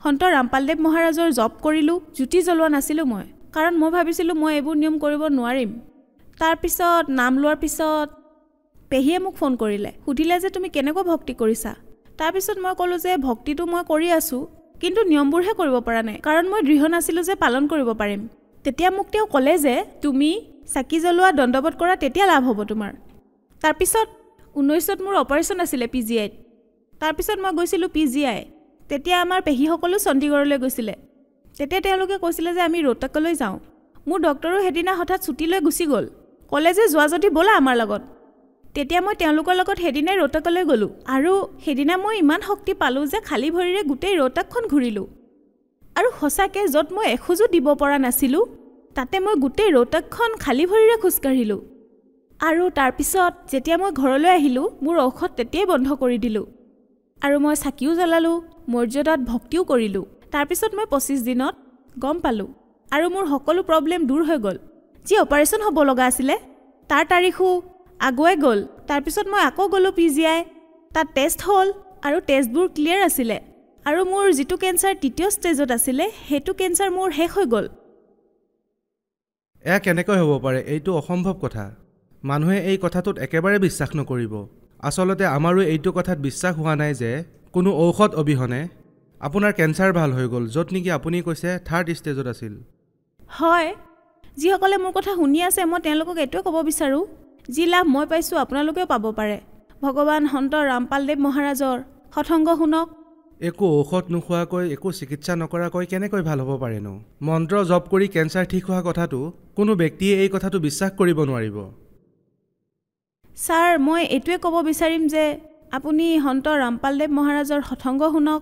Speaker 5: সন্ত ৰামপালদেৱ মহাৰাজৰ জব কৰিলোঁ। জুতি জ্বলোৱা নাছিলোঁ মই, কাৰণ মই ভাবিছিলোঁ মই এইবোৰ নিয়ম কৰিব নোৱাৰিম। তাৰপিছত নাম লোৱাৰ পিছত পেহীয়ে মোক ফোন কৰিলে, সুধিলে যে তুমি কেনেকুৱা ভক্তি কৰিছা। তাৰপিছত মই ক'লোঁ যে ভক্তিটো মই কৰি আছোঁ, কিন্তু নিয়মবোৰহে কৰিব পৰা নাই, কাৰণ মই দৃঢ় নাছিলোঁ যে পালন কৰিব পাৰিম। তেতিয়া মোক তেওঁ ক'লে যে তুমি চাকি জ্বলোৱা, দণ্ডবোধ কৰা, তেতিয়া লাভ হ'ব তোমাৰ। তাৰপিছত 19ত মোৰ অপাৰেশ্যন আছিলে PGIত। তাৰপিছত মই গৈছিলোঁ PGI। তেতিয়া আমাৰ পেহীসকলো চণ্ডীগড়লৈ গৈছিলে। তেতিয়া তেওঁলোকে কৈছিলে যে আমি ৰোহটাকলৈ যাওঁ। মোৰ ডক্টৰো সেইদিনা হঠাৎ ছুটী লৈ গুচি গ'ল, ক'লে যে যোৱা যদি ব'লা আমাৰ লগত। তেতিয়া মই তেওঁলোকৰ লগত সেইদিনাই ৰোহটাকলৈ গ'লোঁ আৰু সেইদিনা মই ইমান শক্তি পালোঁ যে খালী ভৰিৰে গোটেই ৰোহটাকখন ঘূৰিলোঁ। আৰু সঁচাকৈ য'ত মই এখোজো দিব পৰা নাছিলোঁ, তাতে মই গোটেই ৰোহটাকখন খালী ভৰিৰে খোজকাঢ়িলোঁ। আৰু তাৰপিছত যেতিয়া মই ঘৰলৈ আহিলোঁ, মোৰ ঔষধ তেতিয়াই বন্ধ কৰি দিলোঁ আৰু মই চাকিও জ্বলালোঁ, মৰ্যাদাত ভক্তিও কৰিলোঁ। তাৰপিছত মই 25 দিনত গম পালোঁ আৰু মোৰ সকলো প্ৰব্লেম দূৰ হৈ গ'ল। যি অপাৰেশ্যন হ'ব লগা আছিলে তাৰ তাৰিখো আগুৱাই গ'ল। তাৰপিছত মই আকৌ গ'লোঁ PGI, তাত টেষ্ট হ'ল আৰু টেষ্টবোৰ ক্লিয়াৰ আছিলে আৰু মোৰ যিটো কেঞ্চাৰ 3য় ষ্টেজত আছিলে, সেইটো কেঞ্চাৰ মোৰ শেষ হৈ গ'ল।
Speaker 4: এয়া কেনেকৈ হ'ব পাৰে? এইটো অসম্ভৱ কথা। মানুহে এই কথাটোত একেবাৰে বিশ্বাস নকৰিব। আচলতে আমাৰো এইটো কথাত বিশ্বাস হোৱা নাই যে কোনো ঔষধ অবিহনে আপোনাৰ কেঞ্চাৰ ভাল হৈ গ'ল, য'ত নেকি আপুনি কৈছে 3rd ষ্টেজত আছিল।
Speaker 5: হয়, যিসকলে মোৰ কথা শুনি আছে, মই তেওঁলোকক এইটোৱে ক'ব বিচাৰোঁ, যি লাভ মই পাইছোঁ আপোনালোকেও পাব পাৰে। ভগৱান সন্ত ৰামপালদেৱ মহাৰাজৰ সৎসংগ শুনক।
Speaker 4: একো ঔষধ নোখোৱাকৈ, একো চিকিৎসা নকৰাকৈ কেনেকৈ ভাল হ'ব পাৰেনো? মন্ত্ৰ জপ কৰি কেঞ্চাৰ ঠিক হোৱা কথাটো কোনো ব্যক্তিয়ে এই কথাটো বিশ্বাস কৰিব নোৱাৰিব।
Speaker 5: ছাৰ, মই এইটোৱে ক'ব বিচাৰিম যে আপুনি সন্ত ৰামপালদেৱ মহাৰাজৰ সৎসংগ শুনক,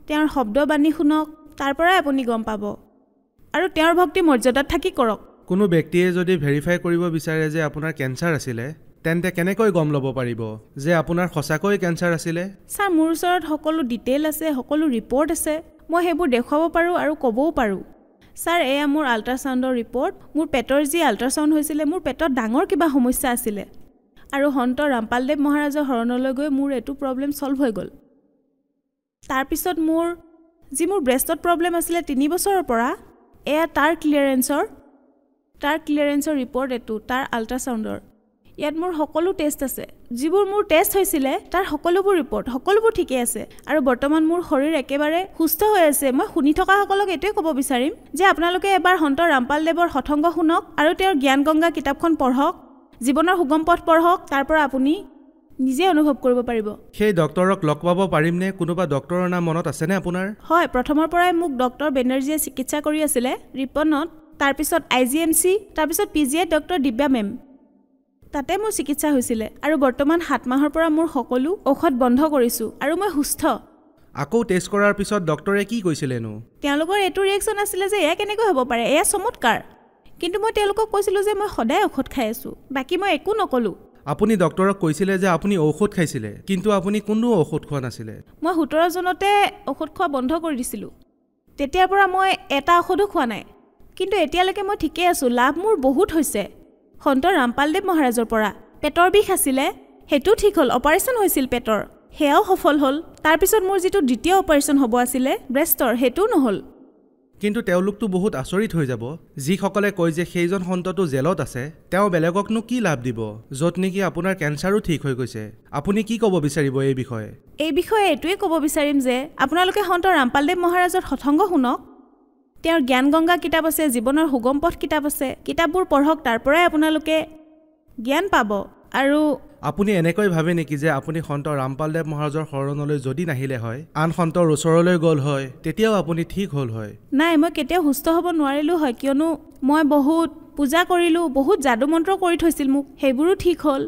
Speaker 5: তেওঁৰ শব্দবাণী শুনক, তাৰ পৰাই আপুনি গম পাব। আৰু তেওঁৰ ভক্তি মৰ্যাদাত থাকি কৰক।
Speaker 4: কোনো ব্যক্তিয়ে যদি ভেৰিফাই কৰিব বিচাৰে যে আপোনাৰ কেঞ্চাৰ আছিলে তেন্তে কেনেকৈ গম ল'ব পাৰিব যে আপোনাৰ সঁচাকৈ কেঞ্চাৰ আছিলে?
Speaker 5: ছাৰ মোৰ ওচৰত সকলো ডিটেইল আছে, সকলো ৰিপৰ্ট আছে, মই সেইবোৰ দেখুৱাব পাৰোঁ আৰু ক'বও পাৰোঁ। ছাৰ এয়া মোৰ আল্ট্ৰাচাউণ্ডৰ ৰিপৰ্ট। মোৰ পেটৰ যি আল্ট্ৰাচাউণ্ড হৈছিলে মোৰ পেটত ডাঙৰ কিবা সমস্যা আছিলে আৰু সন্ত ৰামপালদেৱ মহাৰাজৰ শৰণলৈ গৈ মোৰ এইটো প্ৰব্লেম ছল্ভ হৈ গ'ল। তাৰপিছত মোৰ ব্ৰেষ্টত প্ৰব্লেম আছিলে 3 বছৰৰ পৰা, এয়া তাৰ ক্লিয়াৰেঞ্চৰ ৰিপৰ্ট এইটো, তাৰ আল্ট্ৰাচাউণ্ডৰ। ইয়াত মোৰ সকলো টেষ্ট আছে, যিবোৰ মোৰ টেষ্ট হৈছিলে তাৰ সকলোবোৰ ৰিপৰ্ট সকলোবোৰ ঠিকে আছে আৰু বৰ্তমান মোৰ শৰীৰ একেবাৰে সুস্থ হৈ আছে। মই শুনি থকাসকলক এইটোৱে ক'ব বিচাৰিম যে আপোনালোকে এবাৰ সন্ত ৰামপালদেৱৰ সৎসংগ শুনক আৰু তেওঁৰ জ্ঞান গংগা কিতাপখন পঢ়ক, জীৱনৰ সুগম পথ পঢ়ক, তাৰ পৰা আপুনি নিজে অনুভৱ কৰিব পাৰিব।
Speaker 4: সেই ডক্টৰক লগ পাব পাৰিমনে? কোনোবা ডক্টৰৰ নাম মনত আছেনে আপোনাৰ?
Speaker 5: হয়, প্ৰথমৰ পৰাই মোক ডক্টৰ বেনাৰ্জীয়ে চিকিৎসা কৰি আছিলে ৰিপনত, তাৰপিছত IGMC, তাৰপিছত PGI ডক্টৰ দিব্যা মেম, তাতে মোৰ চিকিৎসা হৈছিলে আৰু বৰ্তমান 7 মাহৰ পৰা মোৰ সকলো ঔষধ বন্ধ কৰিছোঁ আৰু মই সুস্থ।
Speaker 4: আকৌ টেষ্ট কৰাৰ পিছত ডক্টৰে কি কৈছিলেনো?
Speaker 5: তেওঁলোকৰ এইটো ৰিয়েকশ্যন আছিলে যে এয়া কেনেকৈ হ'ব পাৰে, এয়া চমৎকাৰ। কিন্তু মই তেওঁলোকক কৈছিলোঁ যে মই সদায় ঔষধ খাই আছোঁ, বাকী মই একো নক'লোঁ।
Speaker 4: আপুনি ডক্টৰক কৈছিলে যে আপুনি ঔষধ খাইছিলে, কিন্তু আপুনি কোনো ঔষধ খোৱা নাছিলে।
Speaker 5: মই 17 জনতে ঔষধ খোৱা বন্ধ কৰি দিছিলোঁ। তেতিয়াৰ পৰা মই এটা ঔষধো খোৱা নাই, কিন্তু এতিয়ালৈকে মই ঠিকেই আছোঁ। লাভ মোৰ বহুত হৈছে সন্ত ৰামপালদেৱ মহাৰাজৰ পৰা। পেটৰ বিষ আছিলে, সেইটো ঠিক হ'ল, অপাৰেশ্যন হৈছিল পেটৰ, সেয়াও সফল হ'ল। তাৰপিছত মোৰ যিটো দ্বিতীয় অপাৰেশ্যন হ'ব আছিলে ব্ৰেষ্টৰ, সেইটোও নহ'ল।
Speaker 4: কিন্তু তেওঁলোকতো বহুত আচৰিত হৈ যাব যিসকলে কয় যে সেইজন সন্তটো জেলত আছে, তেওঁ বেলেগকনো কি লাভ দিব য'ত নেকি আপোনাৰ কেঞ্চাৰো ঠিক হৈ গৈছে। আপুনি কি ক'ব বিচাৰিব এই বিষয়ে?
Speaker 5: এই বিষয়ে এইটোৱে ক'ব বিচাৰিম যে আপোনালোকে সন্ত ৰামপালদেৱ মহাৰাজৰ সৎসংগ শুনক, তেওঁৰ জ্ঞান গংগা কিতাপ আছে, জীৱনৰ সুগম পথ কিতাপ আছে, কিতাপবোৰ পঢ়ক, তাৰ পৰাই আপোনালোকে জ্ঞান পাব। আৰু
Speaker 4: আপুনি এনেকৈ ভাবে নেকি যে আপুনি সন্ত ৰামপালদেৱ মহাৰাজৰ শৰণলৈ যদি নাহিলে হয়, আন সন্তৰ ওচৰলৈ গ'ল হয়, তেতিয়াও আপুনি ঠিক হ'ল হয়?
Speaker 5: নাই, মই কেতিয়াও সুস্থ হ'ব নোৱাৰিলোঁ হয়, কিয়নো মই বহুত পূজা কৰিলোঁ, বহুত যাদু মন্ত্ৰ কৰি থৈছিল মোক, সেইবোৰো ঠিক হ'ল।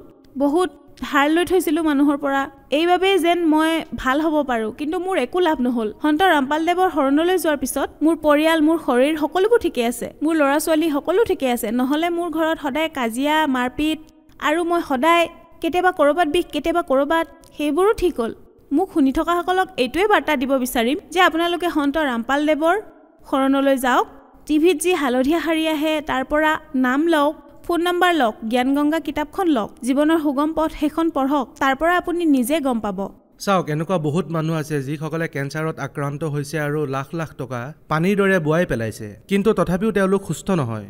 Speaker 5: বহুত ধাৰ লৈ থৈছিলোঁ মানুহৰ পৰা, এইবাবেই যেন মই ভাল হ'ব পাৰোঁ, কিন্তু মোৰ একো লাভ নহ'ল। সন্ত ৰামপালদেৱৰ শৰণলৈ যোৱাৰ পিছত মোৰ পৰিয়াল, মোৰ শৰীৰ সকলোবোৰ ঠিকে আছে, মোৰ ল'ৰা ছোৱালী সকলো ঠিকে আছে। নহ'লে মোৰ ঘৰত সদায় কাজিয়া মাৰপিট আৰু মই সদায় কেতিয়াবা ক'ৰবাত বিষ, কেতিয়াবা ক'ৰবাত, সেইবোৰো ঠিক হ'ল। মোক শুনি থকাসকলক এইটোৱে বাৰ্তা দিব বিচাৰিম যে আপোনালোকে সন্ত ৰামপালদেৱৰ শৰণলৈ যাওক। টিভিত যি হালধীয়া শাৰী আহে তাৰ পৰা নাম লওক, ফোন নম্বৰ লওক, জ্ঞান গংগা কিতাপখন লওক, জীৱনৰ সুগম পথ সেইখন পঢ়ক, তাৰ পৰা আপুনি নিজে গম পাব।
Speaker 4: চাওক, এনেকুৱা বহুত মানুহ আছে যিসকলে কেঞ্চাৰত আক্ৰান্ত হৈছে আৰু লাখ লাখ টকা পানীৰ দৰে বোৱাই পেলাইছে, কিন্তু তথাপিও তেওঁলোক সুস্থ নহয়।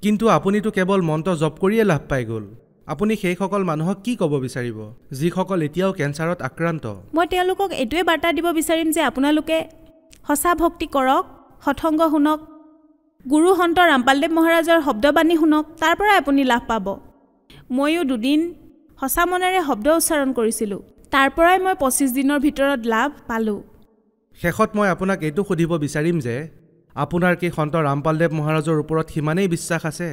Speaker 4: কিন্তু আপুনিতো কেৱল মন্ত্ৰ জপ কৰিয়ে লাভ পাই গ'ল। আপুনি সেইসকল মানুহক কি ক'ব বিচাৰিব যিসকল এতিয়াও কেঞ্চাৰত আক্ৰান্ত?
Speaker 5: মই তেওঁলোকক এইটোৱে বাৰ্তা দিব বিচাৰিম যে আপোনালোকে সঁচা ভক্তি কৰক, সৎসংগ শুনক, গুৰু সন্ত ৰামপালদেৱ মহাৰাজৰ শব্দবাণী শুনক, তাৰ পৰাই আপুনি লাভ পাব। ময়ো 2 দিন সঁচা মনেৰে শব্দ উচ্চাৰণ কৰিছিলোঁ, তাৰ পৰাই মই 25 দিনৰ ভিতৰত লাভ পালোঁ।
Speaker 4: শেষত মই আপোনাক এইটো সুধিব বিচাৰিম যে আপোনাৰ কি সন্ত ৰামপালদেৱ মহাৰাজৰ ওপৰত সিমানেই বিশ্বাস আছে?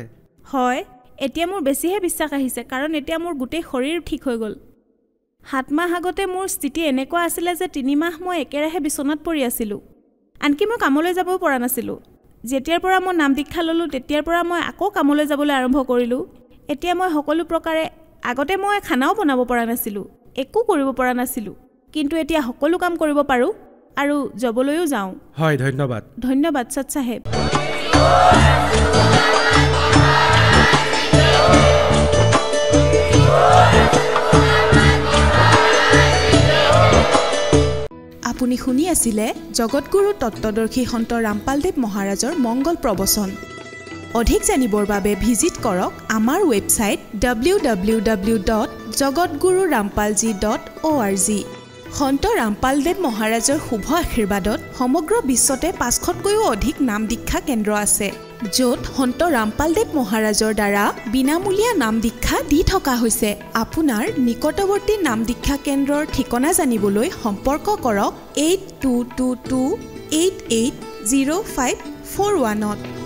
Speaker 5: হয়, এতিয়া মোৰ বেছিহে বিশ্বাস আহিছে, কাৰণ এতিয়া মোৰ গোটেই শৰীৰ ঠিক হৈ গ'ল। 7 মাহ আগতে মোৰ স্থিতি এনেকুৱা আছিলে যে 3 মাহ মই একেৰাহে বিচনাত পৰি আছিলোঁ, আনকি মই কামলৈ যাবও পৰা নাছিলোঁ। যেতিয়াৰ পৰা মই নাম দীক্ষা ল'লোঁ তেতিয়াৰ পৰা মই আকৌ কামলৈ যাবলৈ আৰম্ভ কৰিলোঁ। এতিয়া মই সকলো প্ৰকাৰে, আগতে মই খানাও বনাব পৰা নাছিলোঁ, একো কৰিব পৰা নাছিলোঁ, কিন্তু এতিয়া সকলো কাম কৰিব পাৰোঁ আৰু যাবলৈও যাওঁ।
Speaker 4: হয়, ধন্যবাদ।
Speaker 5: ধন্যবাদ সৎ চাহেব।
Speaker 6: আপুনি শুনি আছিলে জগতগুৰু তত্ত্বদৰ্শী সন্ত ৰামপালদেৱ মহাৰাজৰ মংগল প্ৰবচন। অধিক জানিবৰ বাবে ভিজিট কৰক আমাৰ ৱেবছাইট www.jagatgururampalji.org। সন্ত ৰামপালদেৱ মহাৰাজৰ শুভ আশীৰ্বাদত সমগ্ৰ বিশ্বতে 500তকৈও অধিক নাম দীক্ষা কেন্দ্ৰ আছে, য'ত সন্ত ৰামপালদেৱ মহাৰাজৰ দ্বাৰা বিনামূলীয়া নাম দীক্ষা দি থকা হৈছে। আপোনাৰ নিকটৱৰ্তী নাম দীক্ষা কেন্দ্ৰৰ ঠিকনা জানিবলৈ সম্পৰ্ক কৰক 8222880541।